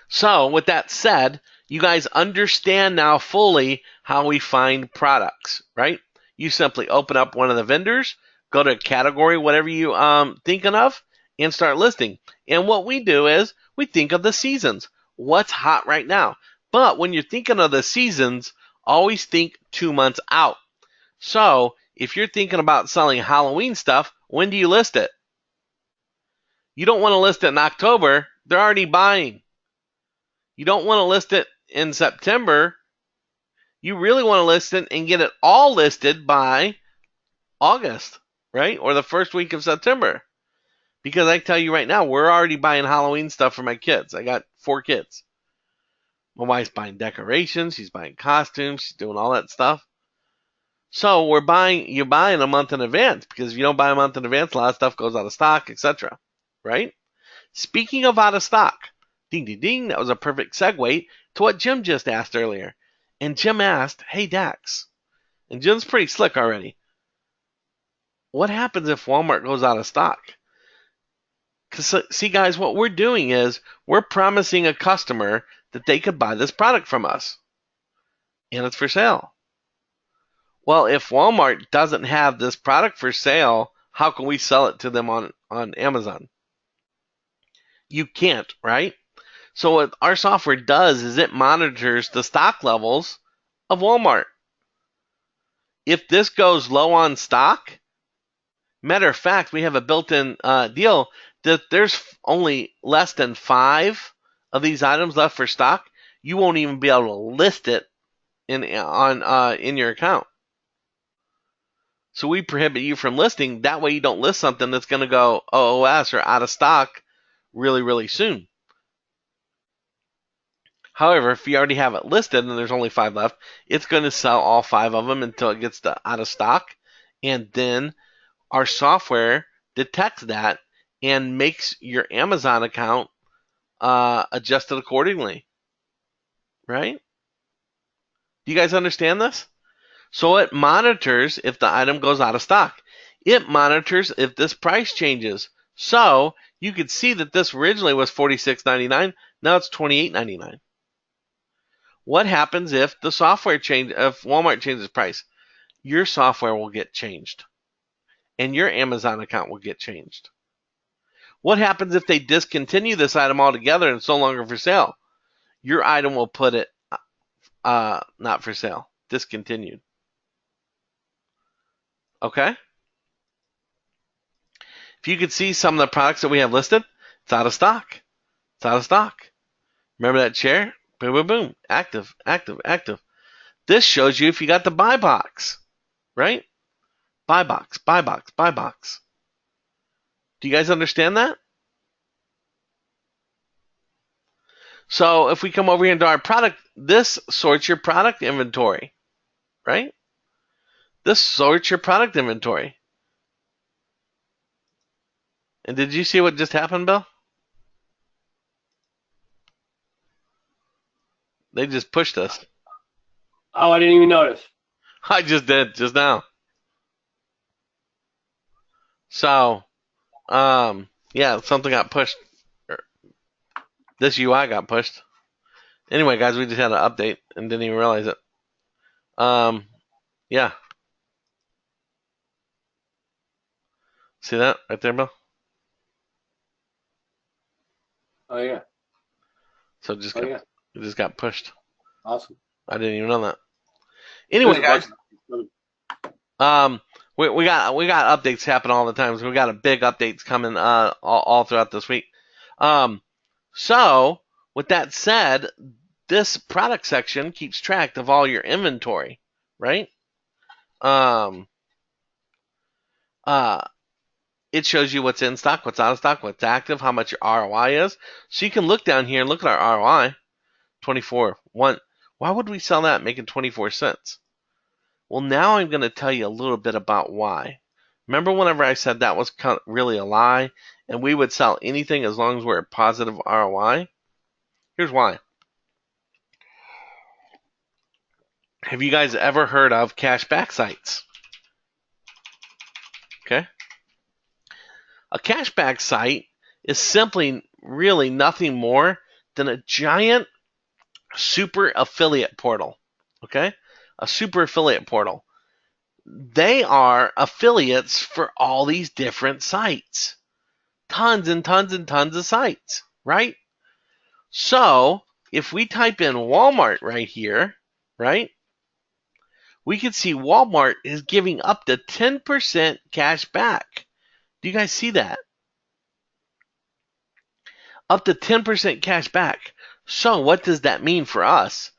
So with that said, you guys understand now fully how we find products, right? You simply open up one of the vendors, go to a category, whatever you thinking of, and start listing. And what we do is we think of the seasons. What's hot right now? But when you're thinking of the seasons, always think 2 months out. So if you're thinking about selling Halloween stuff, when do you list it? You don't want to list it in October. They're already buying. You don't want to list it in September. You really want to list it and get it all listed by August, right? Or the first week of September. Because I tell you right now, we're already buying Halloween stuff for my kids. I got 4 kids. My wife's buying decorations. She's buying costumes. She's doing all that stuff. So you're buying a month in advance, because if you don't buy a month in advance, a lot of stuff goes out of stock, etc. Right? Speaking of out of stock, ding, ding, ding, that was a perfect segue to what Jim just asked earlier. And Jim asked, hey, Dax, and Jim's pretty slick already, what happens if Walmart goes out of stock? Because, see, guys, what we're doing is we're promising a customer that they could buy this product from us, and it's for sale. Well, if Walmart doesn't have this product for sale, how can we sell it to them on Amazon? You can't, right? So what our software does is it monitors the stock levels of Walmart. If this goes low on stock, matter of fact, we have a built-in deal that there's only less than 5 of these items left for stock. You won't even be able to list it in your account. So we prohibit you from listing. That way you don't list something that's going to go OOS or out of stock really, really soon. However, if you already have it listed and there's only 5 left, it's going to sell all 5 of them until it gets to out of stock. And then our software detects that and makes your Amazon account adjusted accordingly. Right? Do you guys understand this? So it monitors if the item goes out of stock. It monitors if this price changes. So you could see that this originally was $46.99. Now it's $28.99. What happens if the software if Walmart changes price? Your software will get changed, and your Amazon account will get changed. What happens if they discontinue this item altogether and it's no longer for sale? Your item will put it not for sale, discontinued. Okay? If you could see some of the products that we have listed, it's out of stock. It's out of stock. Remember that chair? Boom, boom, boom. Active, active, active. This shows you if you got the buy box, right? Buy box, buy box, buy box. Do you guys understand that? So if we come over here into our product, this sorts your product inventory, right? This sorts your product inventory. And did you see what just happened, Bill? They just pushed us. Oh, I didn't even notice. I just did, just now. So, yeah, something got pushed. This UI got pushed. Anyway, guys, we just had an update and didn't even realize it. Yeah. See that right there, Bill? Oh, yeah. So it just got pushed. Awesome. I didn't even know that. Anyway, guys, we got updates happening all the time. So we got a big updates coming all throughout this week. So with that said, this product section keeps track of all your inventory, right? It shows you what's in stock, what's out of stock, what's active, how much your ROI is. So you can look down here and look at our ROI. 24. Why would we sell that making 24 cents? Well, now I'm going to tell you a little bit about why. Remember whenever I said that was really a lie, and we would sell anything as long as we're at positive ROI? Here's why. Have you guys ever heard of cashback sites? Okay. A cashback site is simply really nothing more than a giant super affiliate portal. Okay? A super affiliate portal. they are affiliates for all these different sites. Tons and tons and tons of sites, right? So if we type in Walmart right here, right, we can see Walmart is giving up to 10% cash back. Do you guys see that? Up to 10% cash back. So what does that mean for us?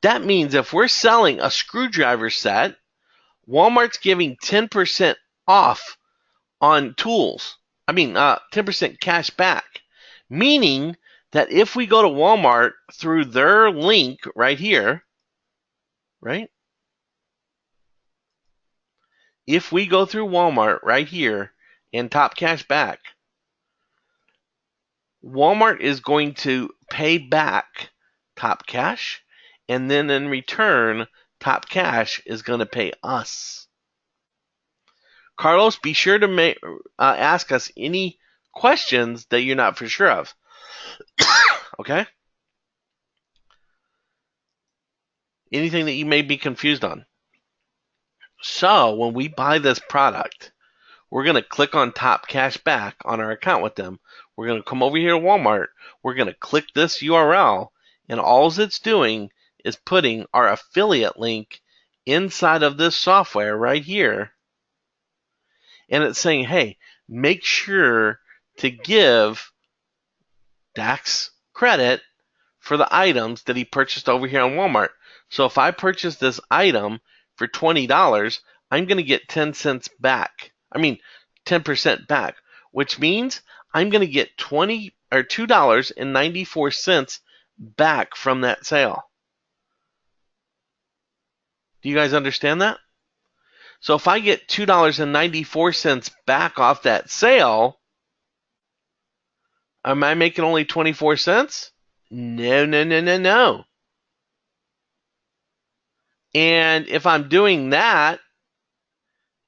That means if we're selling a screwdriver set, Walmart's giving 10% off on tools. 10% cash back. Meaning that if we go to Walmart through their link right here, right? If we go through Walmart right here and top cash back, Walmart is going to pay back top cash, and then in return, top cash is going to pay us. Carlos, be sure to ask us any questions that you're not for sure of. Okay? Anything that you may be confused on. So when we buy this product, we're going to click on top cash back on our account with them. We're going to come over here to Walmart. We're going to click this URL, and all it's doing is putting our affiliate link inside of this software right here. And it's saying, hey, make sure to give Dax credit for the items that he purchased over here on Walmart. So if I purchase this item for $20, I'm going to get 10 cents back. 10% back, which means I'm going to get $2.94 back from that sale. Do you guys understand that? So if I get $2.94 back off that sale, am I making only 24 cents? No. And if I'm doing that,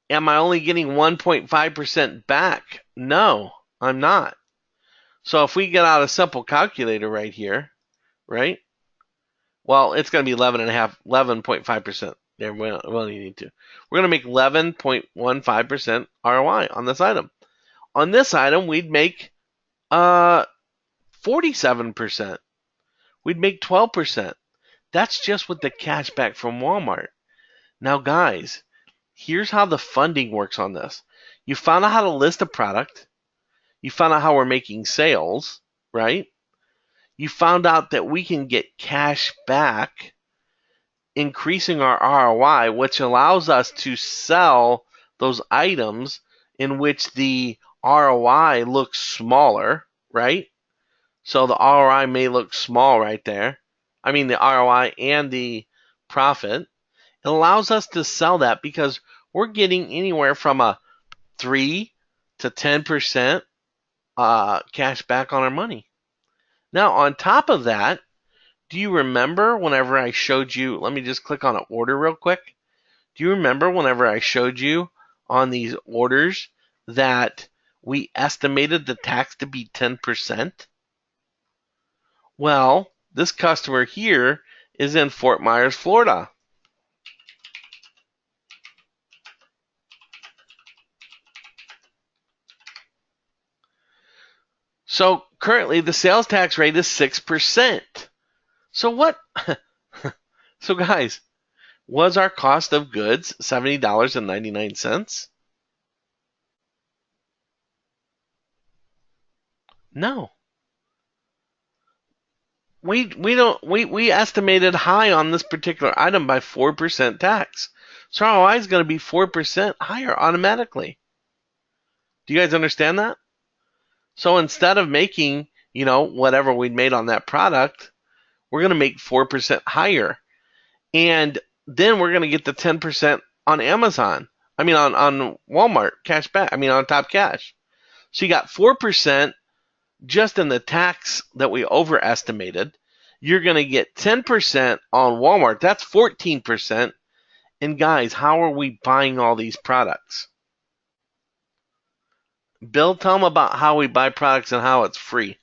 am I only getting 1.5% back? No, I'm not. So if we get out a simple calculator right here, right? Well, it's going to be 11.5%. There, we only need to. We're going to make 11.15% ROI on this item. On this item, we'd make 47%. We'd make 12%. That's just with the cash back from Walmart. Now, guys, here's how the funding works on this. You found out how to list a product. You found out how we're making sales, right? You found out that we can get cash back, increasing our ROI, which allows us to sell those items in which the ROI looks smaller, right? So the ROI may look small right there. The ROI and the profit. It allows us to sell that because we're getting anywhere from a 3 to 10% cash back on our money. Now, on top of that, do you remember whenever I showed you, let me just click on an order real quick. Do you remember whenever I showed you on these orders that we estimated the tax to be 10%? Well, this customer here is in Fort Myers, Florida. So currently the sales tax rate is 6%. So what? So guys, was our cost of goods $70.99? No. We estimated high on this particular item by 4% tax. So our ROI is going to be 4% higher automatically. Do you guys understand that? So instead of making, whatever we'd made on that product, we're going to make 4% higher. And then we're going to get the 10% on Amazon. On Walmart cash back. On top cash. So you got 4% just in the tax that we overestimated. You're going to get 10% on Walmart. That's 14%. And guys, how are we buying all these products? Bill, tell them about how we buy products and how it's free.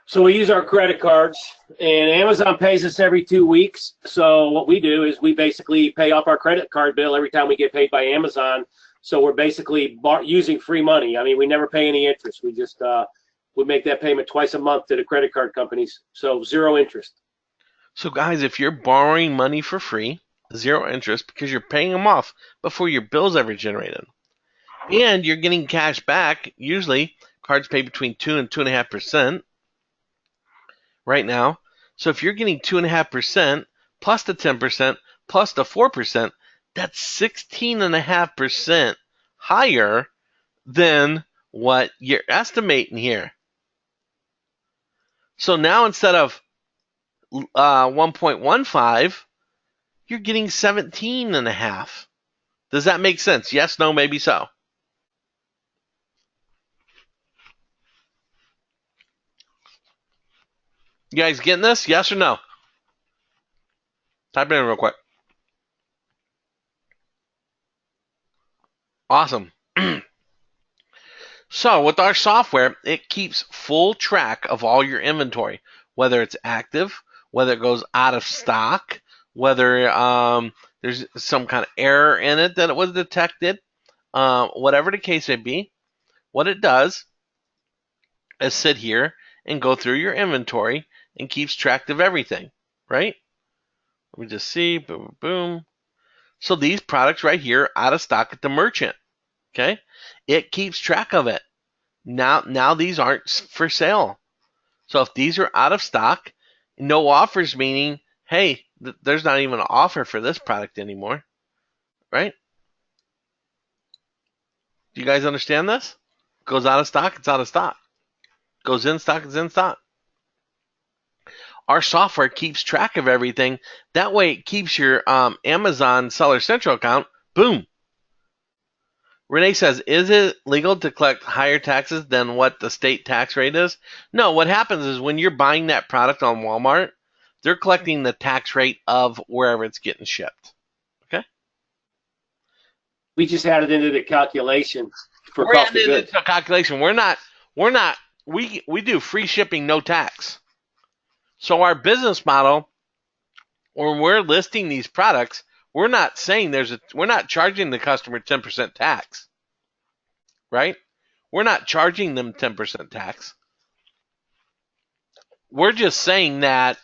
So we use our credit cards, and Amazon pays us every 2 weeks. So what we do is we basically pay off our credit card bill every time we get paid by Amazon. So we're basically using free money. I mean, we never pay any interest. We just we make that payment twice a month to the credit card companies. So 0 interest. So guys, if you're borrowing money for free, 0 interest, because you're paying them off before your bill's ever generated, and you're getting cash back, usually cards pay between 2 and 2.5%. Right now. So if you're getting 2.5% plus the 10% plus the 4%, that's 16.5% higher than what you're estimating here. So now instead of 1.15, you're getting 17.5. Does that make sense? Yes, no, maybe so. You guys getting this? Yes or no? Type it in real quick. Awesome. So with our software, it keeps full track of all your inventory, whether it's active, whether it goes out of stock, whether there's some kind of error in it that it was detected, whatever the case may be. What it does is sit here and go through your inventory and keeps track of everything, right? Let me just see, boom, boom. So these products right here out of stock at the merchant, okay? It keeps track of it. Now these aren't for sale. So if these are out of stock, no offers, meaning, hey, there's not even an offer for this product anymore, right? Do you guys understand this? Goes out of stock, it's out of stock. Goes in stock, it's in stock. Our software keeps track of everything. That way it keeps your Amazon Seller Central account, boom. Renee says, is it legal to collect higher taxes than what the state tax rate is? No, what happens is when you're buying that product on Walmart, they're collecting the tax rate of wherever it's getting shipped. Okay? We just added into the calculation for We're cost of adding it goods. into a calculation. We do free shipping, no tax. So our business model, when we're listing these products, we're not charging the customer 10% tax, right? We're not charging them 10% tax. We're just saying that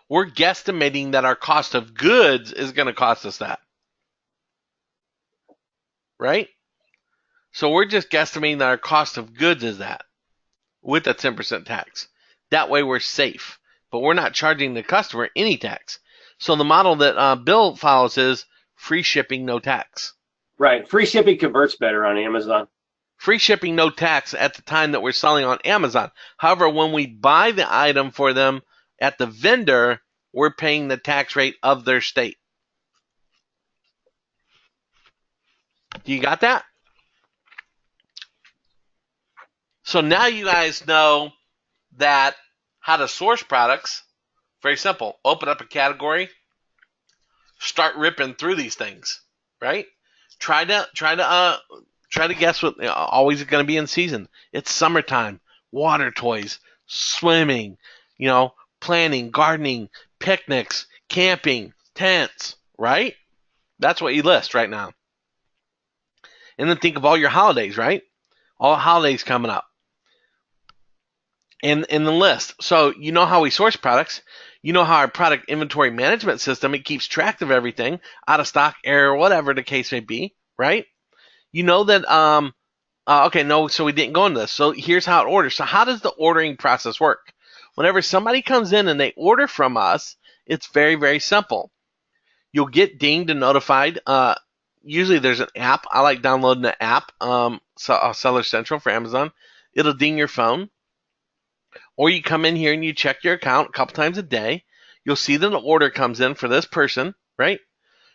we're guesstimating that our cost of goods is going to cost us that, right? So we're just guesstimating that our cost of goods is that with a 10% tax. That way we're safe. But we're not charging the customer any tax. So the model that Bill follows is free shipping, no tax. Right. Free shipping converts better on Amazon. Free shipping, no tax at the time that we're selling on Amazon. However, when we buy the item for them at the vendor, we're paying the tax rate of their state. Do you got that? So now you guys know that how to source products. Very simple. Open up a category. Start ripping through these things, right? Try to guess what always going to be in season. It's summertime. Water toys, swimming, planning, gardening, picnics, camping, tents, right? That's what you list right now. And then think of all your holidays, right? All the holidays coming up. In the list. So you know how we source products. You know how our product inventory management system, it keeps track of everything, out of stock, error, whatever the case may be, right? You know that, so we didn't go into this. So here's how it orders. So how does the ordering process work? Whenever somebody comes in and they order from us, it's very, very simple. You'll get dinged and notified. Usually there's an app. I like downloading the app, Seller Central for Amazon. It'll ding your phone. Or you come in here and you check your account a couple times a day. You'll see that an order comes in for this person, right?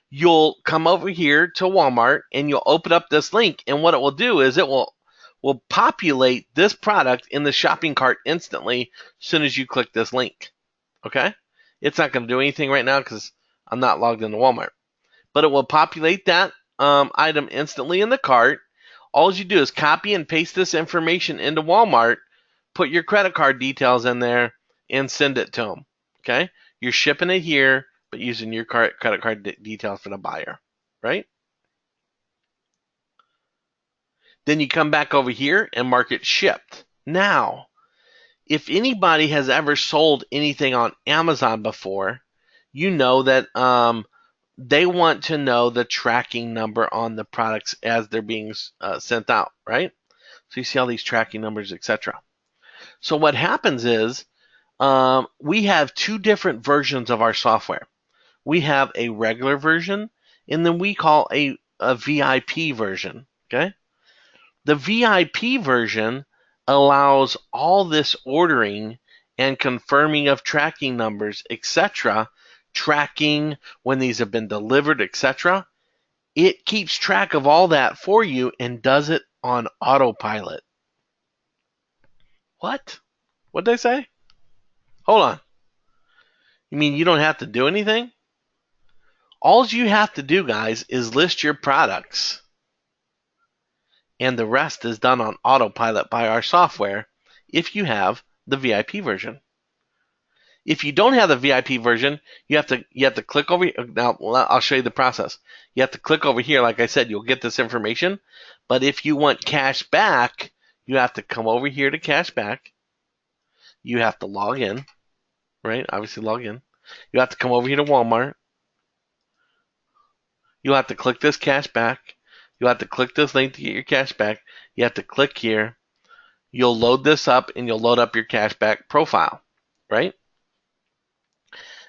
You'll come over here to Walmart and you'll open up this link. And what it will do is it will populate this product in the shopping cart instantly as soon as you click this link. Okay? It's not going to do anything right now because I'm not logged into Walmart. But it will populate that item instantly in the cart. All you do is copy and paste this information into Walmart, put your credit card details in there, and send it to them. Okay? You're shipping it here, but using your credit card details for the buyer, right? Then you come back over here and mark it shipped. Now, if anybody has ever sold anything on Amazon before, you know that they want to know the tracking number on the products as they're being sent out, right? So you see all these tracking numbers, etc. So what happens is we have two different versions of our software. We have a regular version, and then we call a VIP version. Okay, the VIP version allows all this ordering and confirming of tracking numbers, etc., tracking when these have been delivered, etc. It keeps track of all that for you and does it on autopilot. What? What did I say? Hold on. You mean you don't have to do anything? All you have to do, guys, is list your products, and the rest is done on autopilot by our software if you have the VIP version. If you don't have the VIP version, you have to click over here. Now, I'll show you the process. You have to click over here. Like I said, you'll get this information. But if you want cash back, you have to come over here to cash back. You have to log in, right? Obviously, log in. You have to come over here to Walmart. You'll have to click this cash back. You'll have to click this link to get your cash back. You have to click here. You'll load this up, and you'll load up your cashback profile, right?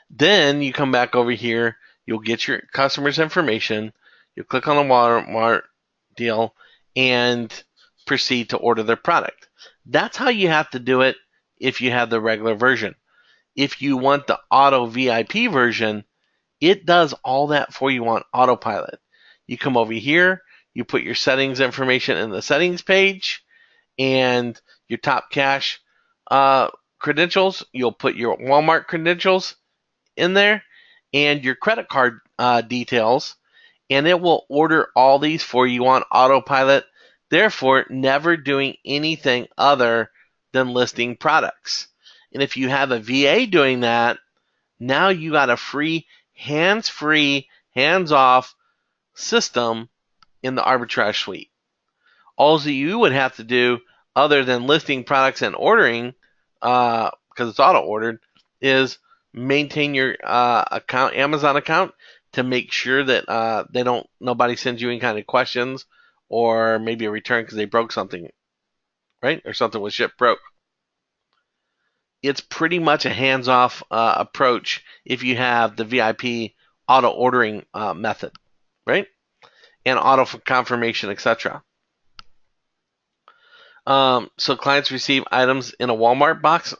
Then you come back over here. You'll get your customer's information. You'll click on the Walmart deal and proceed to order their product. That's how you have to do it if you have the regular version. If you want the auto VIP version, it does all that for you on autopilot. You come over here, you put your settings information in the settings page, and your top cash credentials, you'll put your Walmart credentials in there, and your credit card details, and it will order all these for you on autopilot, therefore never doing anything other than listing products. And if you have a VA doing that, now you got a free, hands-free, hands-off system in the Arbitrage Suite. All that you would have to do, other than listing products and ordering, because it's auto-ordered, is maintain your Amazon account to make sure that nobody sends you any kind of questions, or maybe a return because they broke something, right? Or something was shipped broke. It's pretty much a hands-off approach if you have the VIP auto ordering method, right? And auto confirmation, etc. So clients receive items in a Walmart box.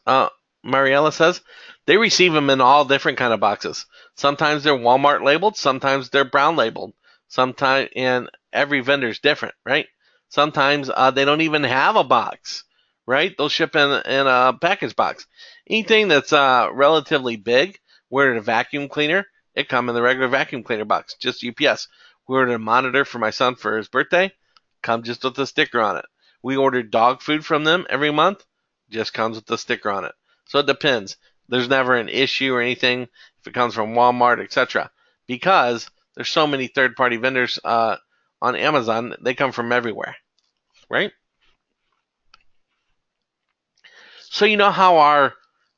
Mariella says they receive them in all different kind of boxes. Sometimes they're Walmart labeled, sometimes they're brown labeled. Sometimes, and every vendor's different, right? Sometimes they don't even have a box, right? They'll ship in a package box. Anything that's relatively big, we ordered a vacuum cleaner, it come in the regular vacuum cleaner box, just UPS. We ordered a monitor for my son for his birthday, come just with a sticker on it. We ordered dog food from them every month, just comes with a sticker on it. So it depends. There's never an issue or anything if it comes from Walmart, etc. Because there's so many third-party vendors on Amazon, they come from everywhere, right? So you know how our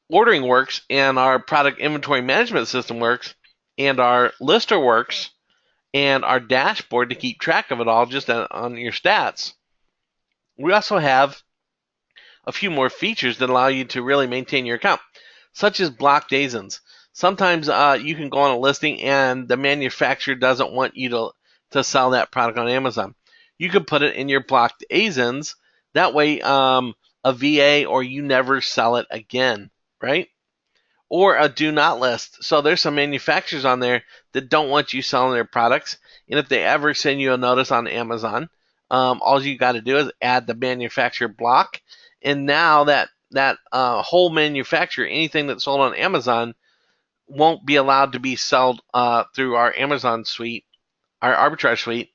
ordering works, and our product inventory management system works, and our lister works, and our dashboard to keep track of it all just on your stats. We also have a few more features that allow you to really maintain your account, such as blocked ASINs. Sometimes you can go on a listing and the manufacturer doesn't want you to sell that product on Amazon. You can put it in your blocked ASINs. That way a VA or you never sell it again, right? Or a do not list. So there's some manufacturers on there that don't want you selling their products. And if they ever send you a notice on Amazon, all you got to do is add the manufacturer block. And now that whole manufacturer, anything that's sold on Amazon, won't be allowed to be sold through our Amazon suite, our Arbitrage suite,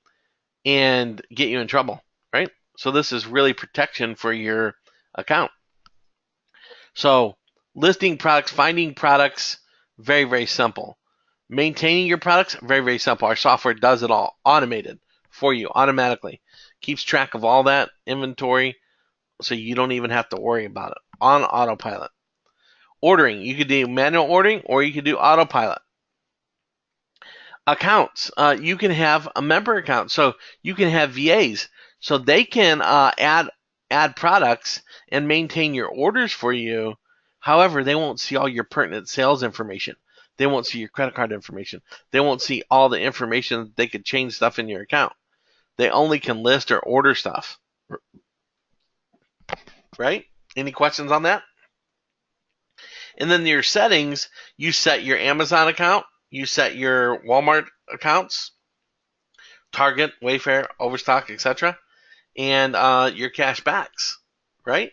and get you in trouble, right? So this is really protection for your account. So listing products, finding products, very, very simple. Maintaining your products, very, very simple. Our software does it all, automated for you, automatically. Keeps track of all that inventory, so you don't even have to worry about it on autopilot. Ordering, you could do manual ordering or you could do autopilot. Accounts, you can have a member account, so you can have VAs, so they can add products and maintain your orders for you. However, they won't see all your pertinent sales information. They won't see your credit card information. They won't see all the information. They could change stuff in your account. They only can list or order stuff. Right? Any questions on that? And then your settings, you set your Amazon account, you set your Walmart accounts, Target, Wayfair, Overstock, etc., and your cash backs, right?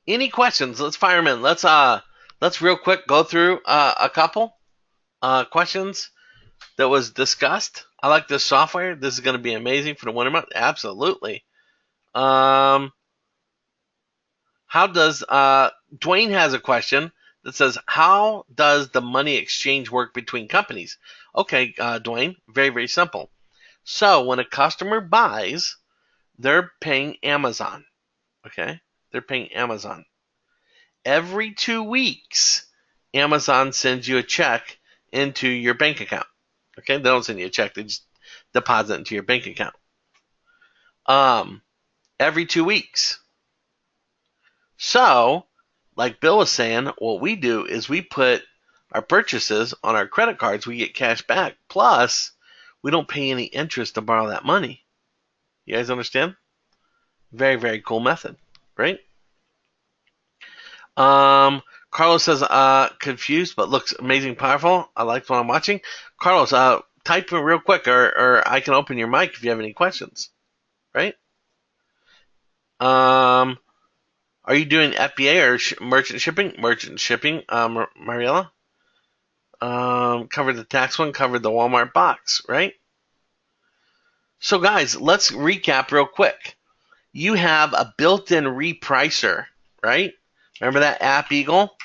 Any questions? Let's fire them in. Let's real quick go through a couple questions that was discussed. I like this software. This is going to be amazing for the winter month. Absolutely. How does Dwayne has a question that says, how does the money exchange work between companies? Okay, Dwayne, very, very simple. So when a customer buys, they're paying Amazon. Okay, they're paying Amazon. Every 2 weeks, Amazon sends you a check into your bank account. Okay, they don't send you a check; they just deposit into your bank account. Every 2 weeks. So, like Bill was saying, what we do is we put our purchases on our credit cards. We get cash back. Plus, we don't pay any interest to borrow that money. You guys understand? Very, very cool method, right? Carlos says, confused, but looks amazing, powerful. I like what I'm watching. Carlos, type in real quick, or I can open your mic if you have any questions, right? Are you doing FBA or merchant shipping? Merchant shipping, Mariella. Covered the tax one, covered the Walmart box, right? So guys, let's recap real quick. You have a built-in repricer, right? Remember that App Eagle?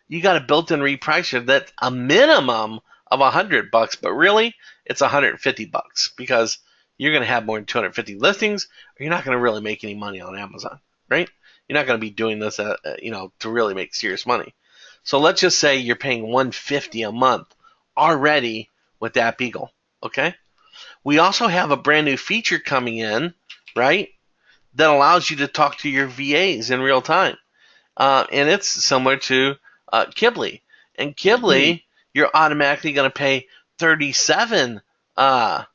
You got a built-in repricer that's a minimum of $100, but really it's $150 because you're going to have more than 250 listings, or you're not going to really make any money on Amazon, right? You're not going to be doing this, to really make serious money. So let's just say you're paying $150 a month already with App Eagle, okay? We also have a brand new feature coming in, right, that allows you to talk to your VAs in real time. And it's similar to Kibly. And Kibly, you're automatically going to pay 37. I'm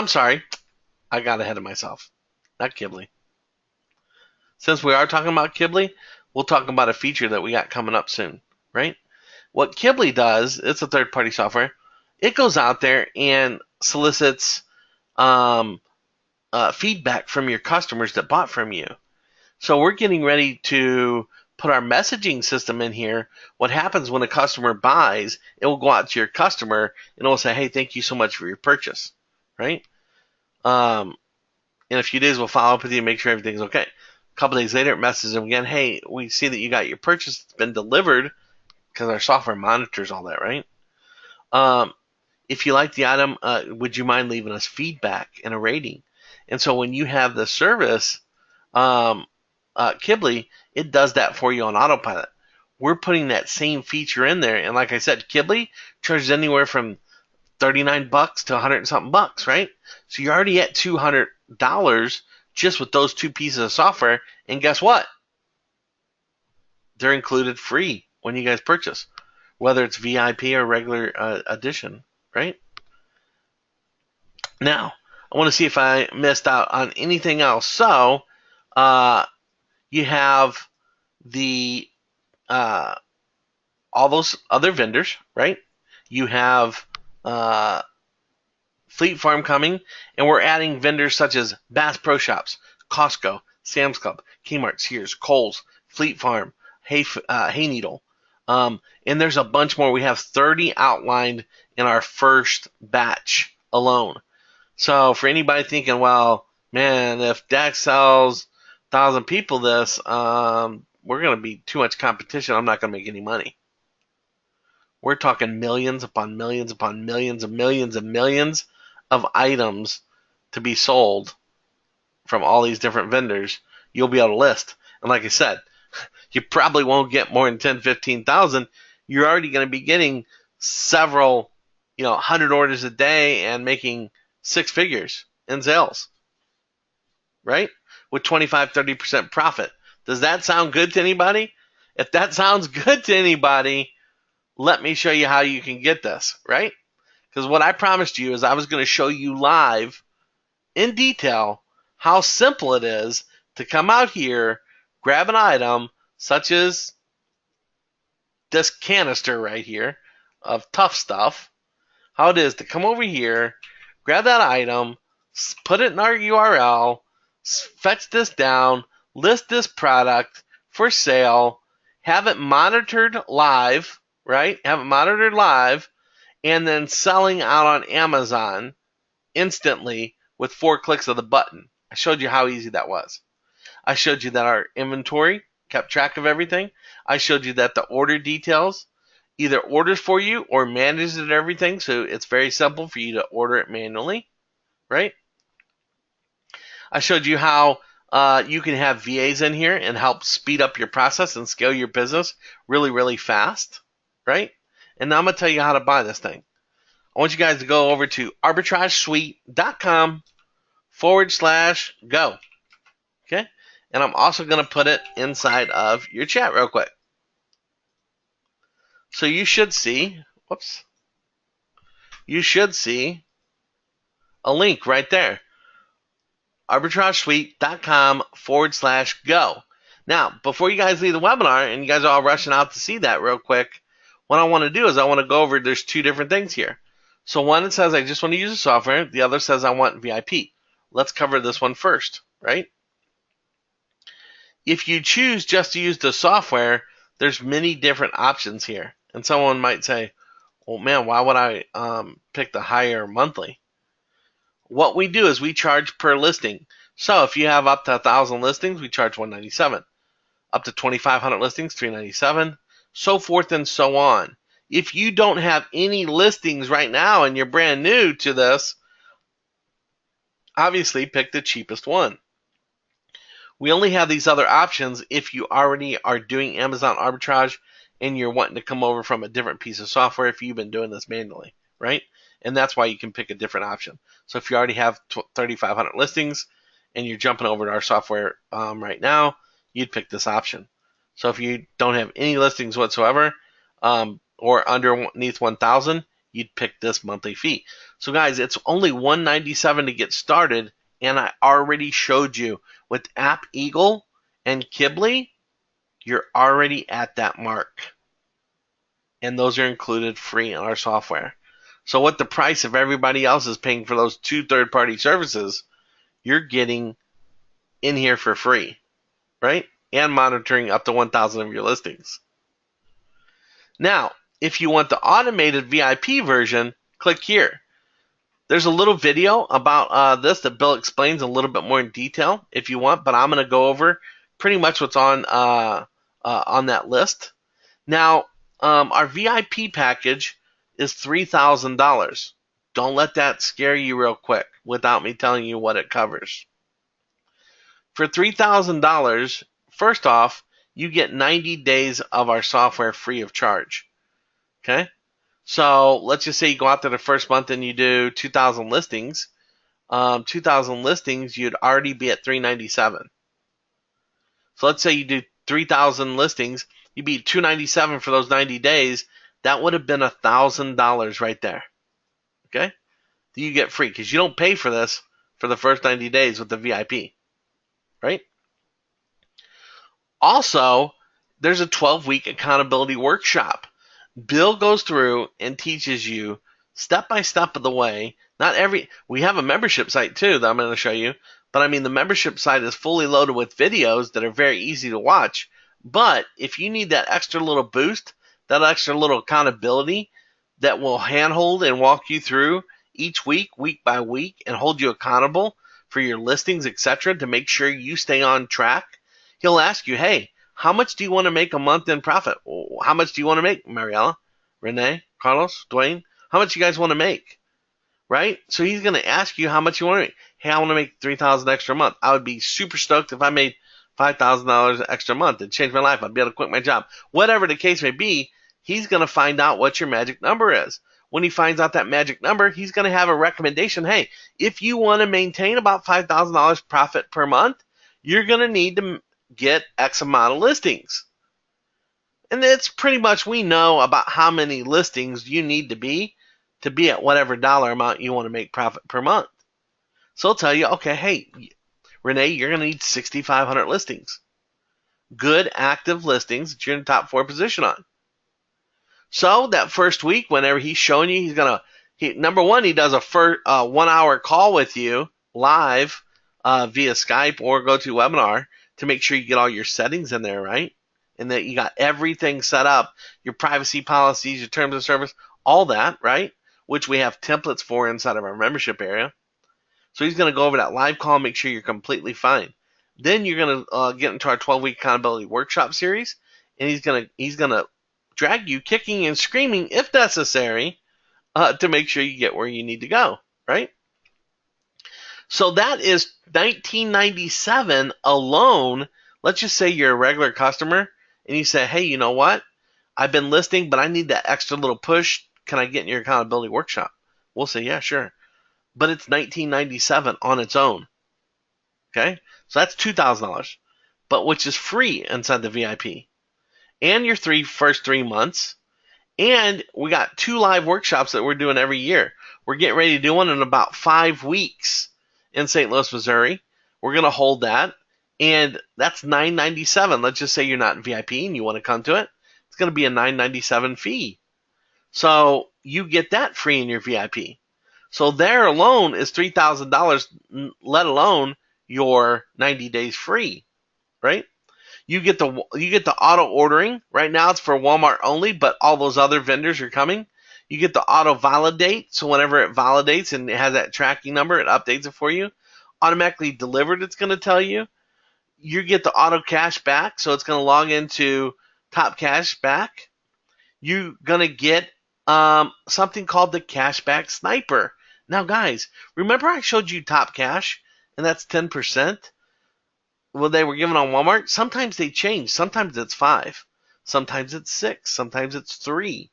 sorry, I got ahead of myself. Not Kibly. Since we are talking about Kibly, we'll talk about a feature that we got coming up soon, right? What Kibly does, it's a third-party software. It goes out there and solicits feedback from your customers that bought from you. So we're getting ready to put our messaging system in here. What happens when a customer buys, it will go out to your customer and it will say, hey, thank you so much for your purchase, right? In a few days, we'll follow up with you and make sure everything's okay. A couple days later, it messages them again, hey, we see that you got your purchase. It's been delivered, because our software monitors all that, right? If you like the item, would you mind leaving us feedback and a rating? And so when you have the service, Kibly, it does that for you on autopilot. We're putting that same feature in there, and like I said, Kibly charges anywhere from $39 to $100 and something bucks, right? So you're already at $200 just with those two pieces of software, and guess what? They're included free when you guys purchase, whether it's VIP or regular edition, right? Now, I want to see if I missed out on anything else. So, you have the all those other vendors, right? You have Fleet Farm coming, and we're adding vendors such as Bass Pro Shops, Costco, Sam's Club, Kmart, Sears, Kohl's, Fleet Farm, Hayneedle, and there's a bunch more. We have 30 outlined in our first batch alone. So for anybody thinking, well, man, if Dak sells 1,000 people this, we're going to be too much competition. I'm not going to make any money. We're talking millions upon millions upon millions and millions and millions of items to be sold from all these different vendors. You'll be able to list. And like I said, you probably won't get more than 10, 15,000. You're already going to be getting several, 100 orders a day and making six figures in sales, right? With 25, 30% profit. Does that sound good to anybody? If that sounds good to anybody, let me show you how you can get this, right? Because what I promised you is I was going to show you live in detail how simple it is to come out here, grab an item such as this canister right here of Tough Stuff, how it is to come over here, grab that item, put it in our URL, fetch this down, list this product for sale, have it monitored live, right? Have it monitored live, and then selling out on Amazon instantly with 4 clicks of the button. I showed you how easy that was. I showed you that our inventory kept track of everything. I showed you that the order details either orders for you or manages everything, so it's very simple for you to order it manually, right? I showed you how you can have VAs in here and help speed up your process and scale your business really, really fast, right? And now I'm going to tell you how to buy this thing. I want you guys to go over to arbitragesuite.com/go. Okay? And I'm also going to put it inside of your chat real quick. So you should see, you should see a link right there. arbitragesuite.com/go. Now, before you guys leave the webinar, and you guys are all rushing out to see that real quick, what I want to do is I want to go over, there's two different things here. So one, it says I just want to use the software. The other says I want VIP. Let's cover this one first, right? If you choose just to use the software, there's many different options here. And someone might say, well, man, why would I pick the higher monthly? What we do is we charge per listing. So if you have up to 1,000 listings, we charge $197. Up to 2,500 listings, $397. So forth and so on. If you don't have any listings right now and you're brand new to this, obviously pick the cheapest one. We only have these other options if you already are doing Amazon arbitrage and you're wanting to come over from a different piece of software if you've been doing this manually, right? And that's why you can pick a different option. So if you already have 3,500 listings and you're jumping over to our software right now, you'd pick this option. So if you don't have any listings whatsoever or underneath 1,000, you'd pick this monthly fee. So guys, it's only $197 to get started, and I already showed you with App Eagle and Kibly, you're already at that mark. And those are included free in our software. So what the price of everybody else is paying for those 2 third-party services, you're getting in here for free, right? And monitoring up to 1,000 of your listings. Now, if you want the automated VIP version, click here. There's a little video about this that Bill explains a little bit more in detail if you want, but I'm going to go over pretty much what's on that list. Now, our VIP package is $3,000. Don't let that scare you real quick without me telling you what it covers. For $3,000, first off, you get 90 days of our software free of charge. Okay? So let's just say you go out there the first month and you do 2,000 listings. 2,000 listings, you'd already be at $397. So let's say you do 3,000 listings, you'd be $297 for those 90 days. That would have been $1,000 right there. Okay? You get free because you don't pay for this for the first 90 days with the VIP. Right? Also, there's a 12-week accountability workshop. Bill goes through and teaches you step by step of the way. We have a membership site too that I'm going to show you, but I mean the membership site is fully loaded with videos that are very easy to watch. But if you need that extra little boost, that extra little accountability that will handhold and walk you through each week by week, and hold you accountable for your listings, etc., to make sure you stay on track. He'll ask you, hey, how much do you want to make a month in profit? How much do you want to make, Mariella, Renee, Carlos, Dwayne? How much you guys want to make? Right? So he's going to ask you how much you want to make. Hey, I want to make $3,000 extra a month. I would be super stoked if I made $5,000 extra a month. It'd change my life. I'd be able to quit my job. Whatever the case may be, he's going to find out what your magic number is. When he finds out that magic number, he's going to have a recommendation. Hey, if you want to maintain about $5,000 profit per month, you're going to need to get X amount of listings. And it's pretty much, we know about how many listings you need to be at whatever dollar amount you want to make profit per month. So he'll tell you, okay, hey, Renee, you're going to need 6,500 listings. Good active listings that you're in the top 4 position on. So that first week, whenever he's showing you, he's going to, number one, he does a 1-hour call with you live via Skype or GoToWebinar to make sure you get all your settings in there, right? And that you got everything set up, your privacy policies, your terms of service, all that, right? Which we have templates for inside of our membership area. So he's going to go over that live call and make sure you're completely fine. Then you're going to get into our 12-week accountability workshop series, and he's going to drag you kicking and screaming if necessary to make sure you get where you need to go, right? So that is $19.97 alone. Let's just say you're a regular customer and you say, hey, you know what? I've been listing, but I need that extra little push. Can I get in your accountability workshop? We'll say, yeah, sure. But it's $19.97 on its own. Okay? So that's $2,000, but which is free inside the VIP. And your first 3 months. And we got 2 live workshops that we're doing every year. We're getting ready to do one in about 5 weeks in St. Louis, Missouri. We're going to hold that. And that's $9.97. Let's just say you're not in VIP and you want to come to it. It's going to be a $9.97 fee. So you get that free in your VIP. So there alone is $3,000, let alone your 90 days free, right? You get the auto ordering. Right now it's for Walmart only, but all those other vendors are coming. You get the auto validate, so whenever it validates and it has that tracking number, it updates it for you. Automatically delivered, it's going to tell you. You get the auto cash back, so it's going to log into Top Cash Back. You're going to get something called the Cashback Sniper. Now, guys, remember I showed you Top Cash, and that's 10%? Well, they were given on Walmart. Sometimes they change. Sometimes it's 5. Sometimes it's 6. Sometimes it's 3.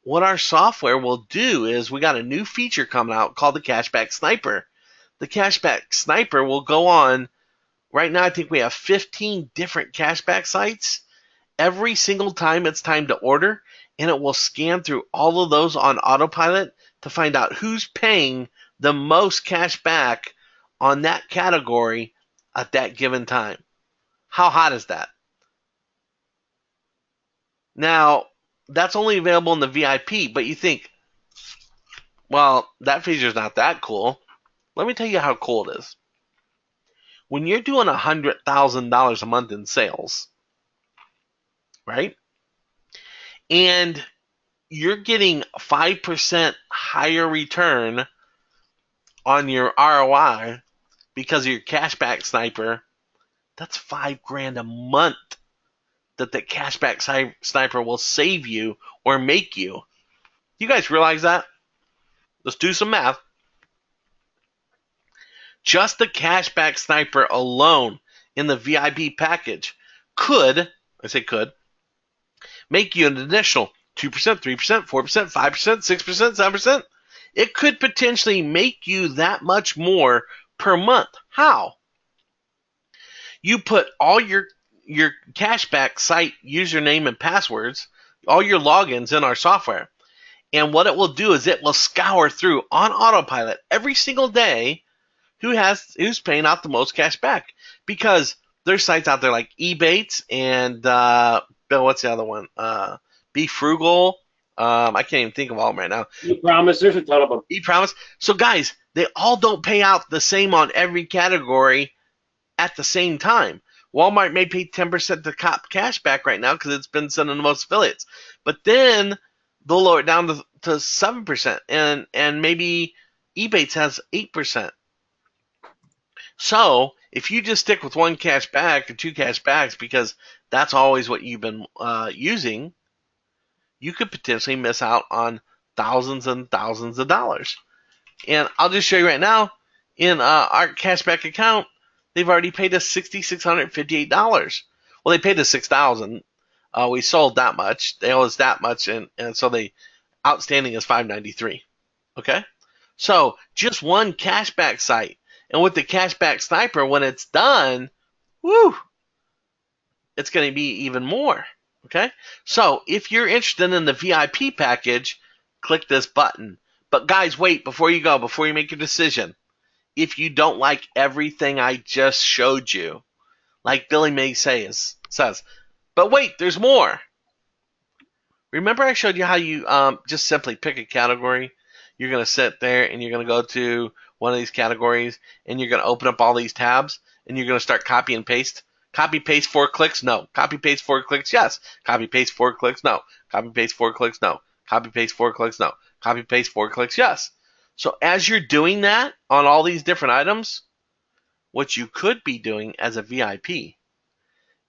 What our software will do is we got a new feature coming out called the Cashback Sniper. The Cashback Sniper will go on. Right now, I think we have 15 different cashback sites. Every single time it's time to order, and it will scan through all of those on autopilot to find out who's paying the most cash back on that category at that given time. How hot is that? Now, that's only available in the VIP, but you think, well, that feature's not that cool. Let me tell you how cool it is. When you're doing $100,000 a month in sales, right? And you're getting 5% higher return on your ROI because of your cashback sniper, that's $5,000 a month that the cashback sniper will save you or make you. You guys realize that? Let's do some math. Just the cashback sniper alone in the VIP package could, I say could, make you an additional 2%, 3%, 4%, 5%, 6%, 7%. It could potentially make you that much more per month. How? You put all your cashback site username and passwords, all your logins in our software. And what it will do is it will scour through on autopilot every single day who's paying out the most cash back. Because there's sites out there like Ebates and Bill, what's the other one? Be Frugal. I can't even think of all of them right now. ePromise, there's a ton of them. ePromise. So guys, they all don't pay out the same on every category at the same time. Walmart may pay 10% to cash back right now because it's been sending the most affiliates. But then they'll lower it down to 7% and maybe Ebates has 8%. So if you just stick with one cash back or two cash backs because that's always what you've been using, you could potentially miss out on thousands and thousands of dollars. And I'll just show you right now, in our cashback account, they've already paid us $6,658. Well, they paid us $6,000. We sold that much. They owe us that much, and so the outstanding is $593. Okay, so just one cashback site, and with the cashback sniper, when it's done, woo, it's going to be even more. Okay, so if you're interested in the VIP package, click this button. But guys, wait, before you go, before you make your decision, if you don't like everything I just showed you, like Billy May says, but wait, there's more. Remember I showed you how you just simply pick a category? You're going to sit there and you're going to go to one of these categories and you're going to open up all these tabs and you're going to start copy and paste. Copy, paste, 4 clicks, no. Copy, paste, 4 clicks, yes. Copy, paste, 4 clicks, no. Copy, paste, 4 clicks, no. Copy, paste, 4 clicks, no. Copy, paste, 4 clicks, yes. So as you're doing that on all these different items, what you could be doing as a VIP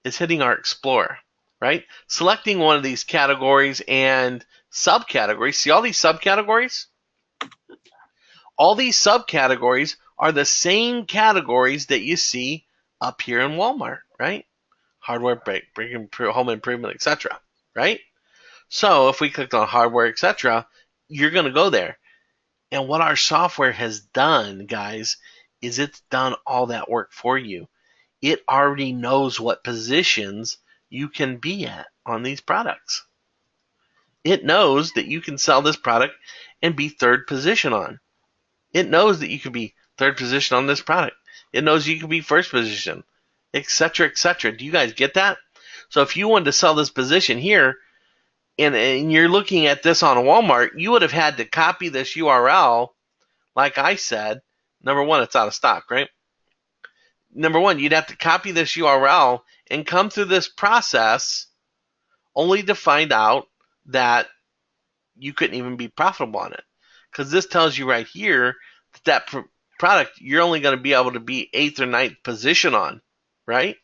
is hitting our Explorer, right? Selecting one of these categories and subcategories. See all these subcategories? All these subcategories are the same categories that you see up here in Walmart, right? Hardware, home improvement, etc., right? So if we clicked on hardware, etc., you're going to go there. And what our software has done, guys, is it's done all that work for you. It already knows what positions you can be at on these products. It knows that you can sell this product and be third position on. It knows that you can be third position on this product. It knows you can be first position, etc., etc. Do you guys get that? So if you wanted to sell this position here, and you're looking at this on Walmart, you would have had to copy this URL, like I said. Number one, it's out of stock, right? Number one, you'd have to copy this URL and come through this process only to find out that you couldn't even be profitable on it. Because this tells you right here that product you're only going to be able to be 8th or 9th position on, right?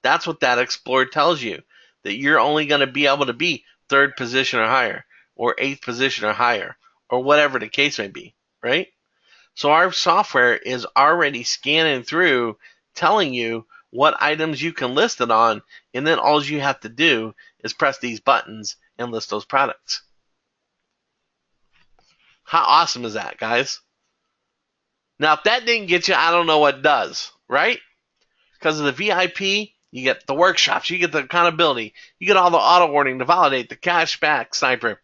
That's what that Explorer tells you, that you're only going to be able to be 3rd position or higher, or 8th position or higher, or whatever the case may be, right? So our software is already scanning through, telling you what items you can list it on, and then all you have to do is press these buttons and list those products. How awesome is that, guys? Now, if that didn't get you, I don't know what does, right? Because of the VIP, you get the workshops, you get the accountability, you get all the auto warning to validate, the cashback sniper,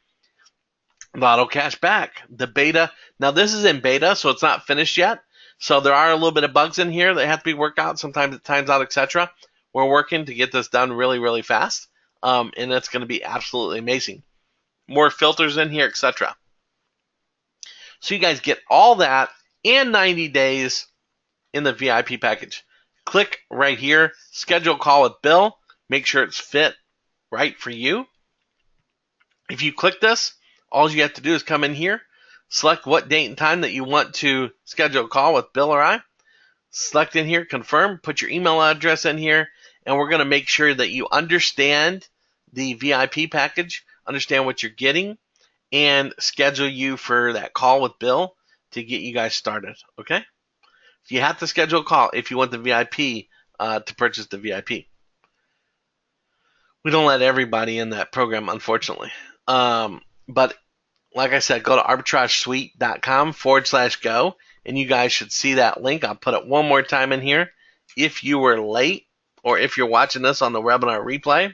the auto cashback, the beta. Now, this is in beta, so it's not finished yet. So there are a little bit of bugs in here that have to be worked out. Sometimes it times out, etc. We're working to get this done really, really fast, and it's going to be absolutely amazing. More filters in here, etc. So you guys get all that and 90 days in the VIP package. Click right here, schedule a call with Bill. Make sure it's fit right for you. If you click this, all you have to do is come in here, select what date and time that you want to schedule a call with Bill or I. Select in here, confirm, put your email address in here, and we're going to make sure that you understand the VIP package, understand what you're getting, and schedule you for that call with Bill to get you guys started, okay? You have to schedule a call if you want the VIP to purchase the VIP. We don't let everybody in that program, unfortunately. But like I said, go to arbitragesuite.com/go, and you guys should see that link. I'll put it one more time in here. If you were late, or if you're watching this on the webinar replay,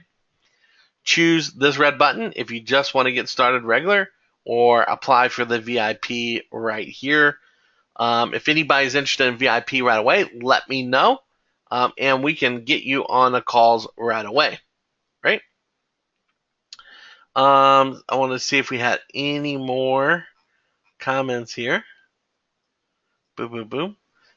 choose this red button if you just want to get started regular, or apply for the VIP right here. If anybody's interested in VIP right away, let me know, and we can get you on the calls right away, right? I want to see if we had any more comments here. Boom, boom, boom.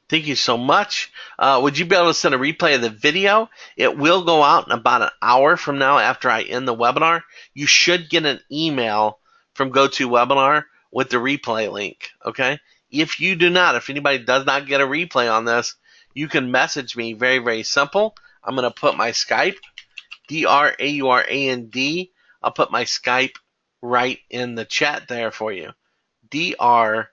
Thank you so much. Would you be able to send a replay of the video? It will go out in about an hour from now after I end the webinar. You should get an email from GoToWebinar with the replay link, okay? If you do not, if anybody does not get a replay on this, you can message me. Very, very simple. I'm going to put my Skype, DRAURAND. I'll put my Skype right in the chat there for you. DRAURAND.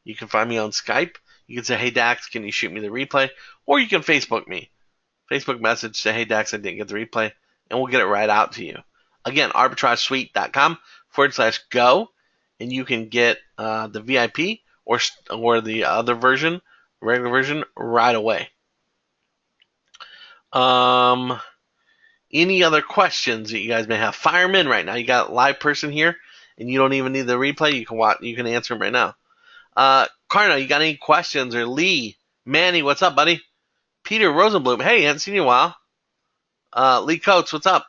You can find me on Skype. You can say, hey, Dax, can you shoot me the replay? Or you can Facebook me. Facebook message, say, hey, Dax, I didn't get the replay, and we'll get it right out to you. Again, arbitragesuite.com/go, and you can get the VIP or the other version, regular version, right away. Any other questions that you guys may have? Fire them in right now. You got a live person here, and you don't even need the replay. You can watch. You can answer them right now. Carno, you got any questions? Or Lee, Manny, what's up, buddy? Peter Rosenblum, hey, haven't seen you in a while. Lee Coates, what's up?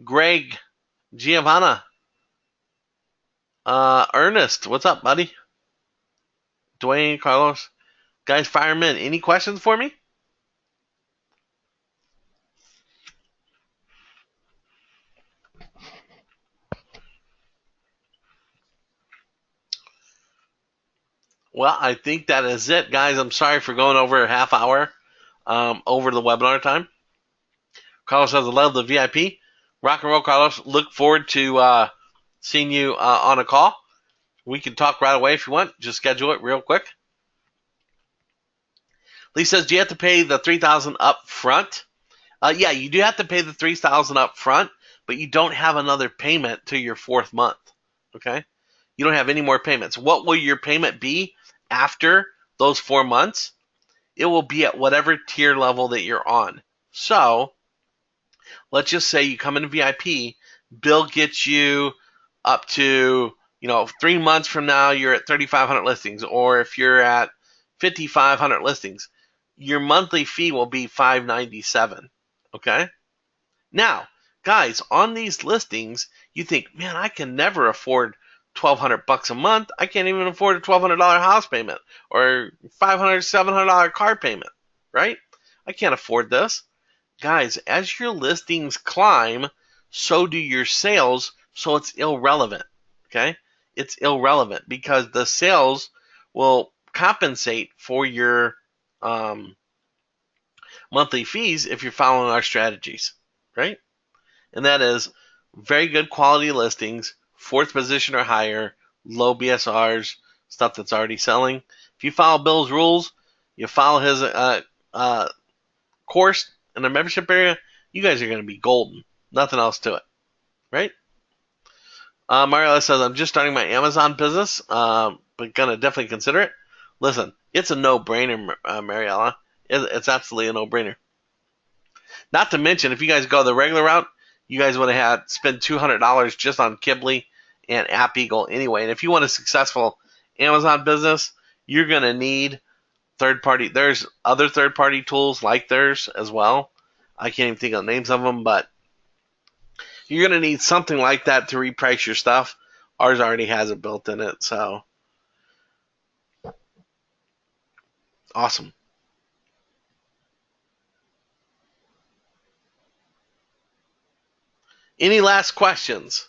Greg, Giovanna, Ernest, what's up, buddy? Dwayne, Carlos, guys, firemen, any questions for me? Well, I think that is it, guys. I'm sorry for going over a half hour over the webinar time. Carlos says, I love the VIP. Rock and roll, Carlos. Look forward to seeing you on a call. We can talk right away if you want. Just schedule it real quick. Lee says, do you have to pay the $3,000 up front? Yeah, you do have to pay the $3,000 up front, but you don't have another payment to your 4th month. Okay? You don't have any more payments. What will your payment be after those 4 months? It will be at whatever tier level that you're on. So, let's just say you come into VIP, Bill gets you up to, 3 months from now, you're at 3,500 listings, or if you're at 5,500 listings, your monthly fee will be $597. Okay? Now, guys, on these listings, you think, man, I can never afford $1,200 a month. I can't even afford a $1,200 house payment or $500, $700 car payment, right? I can't afford this. Guys, as your listings climb, so do your sales, so it's irrelevant, okay? It's irrelevant because the sales will compensate for your monthly fees if you're following our strategies, right? And that is very good quality listings, 4th position or higher, low BSRs, stuff that's already selling. If you follow Bill's rules, you follow his course in the membership area, you guys are going to be golden. Nothing else to it, right? Mariella says, I'm just starting my Amazon business, but going to definitely consider it. Listen, it's a no-brainer, Mariella. It's absolutely a no-brainer. Not to mention, if you guys go the regular route, you guys would have had spend $200 just on Kibly and App Eagle anyway. And if you want a successful Amazon business, you're going to need third-party. There's other third-party tools like theirs as well. I can't even think of the names of them, but you're going to need something like that to reprice your stuff. Ours already has it built in it, so awesome. Any last questions?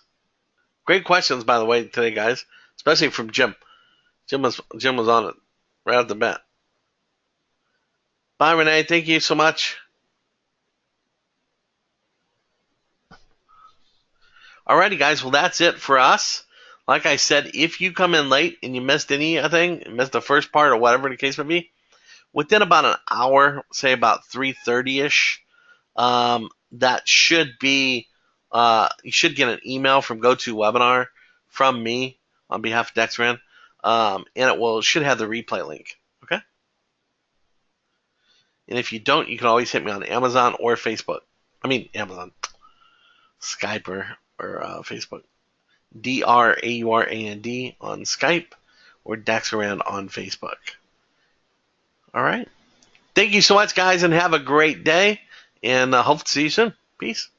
Great questions, by the way, today, guys, especially from Jim. Jim was on it right off the bat. Bye, Renee. Thank you so much. Alrighty, guys. Well, that's it for us. Like I said, if you come in late and you missed anything, missed the first part or whatever the case may be, within about an hour, say about 3:30ish, that should be you should get an email from GoToWebinar from me on behalf of Dexran, and it should have the replay link. Okay. And if you don't, you can always hit me on Amazon or Facebook. I mean Amazon, Skype or Facebook. DRAURAND on Skype or Dexran on Facebook. All right. Thank you so much, guys, and have a great day. And hope to see you soon. Peace.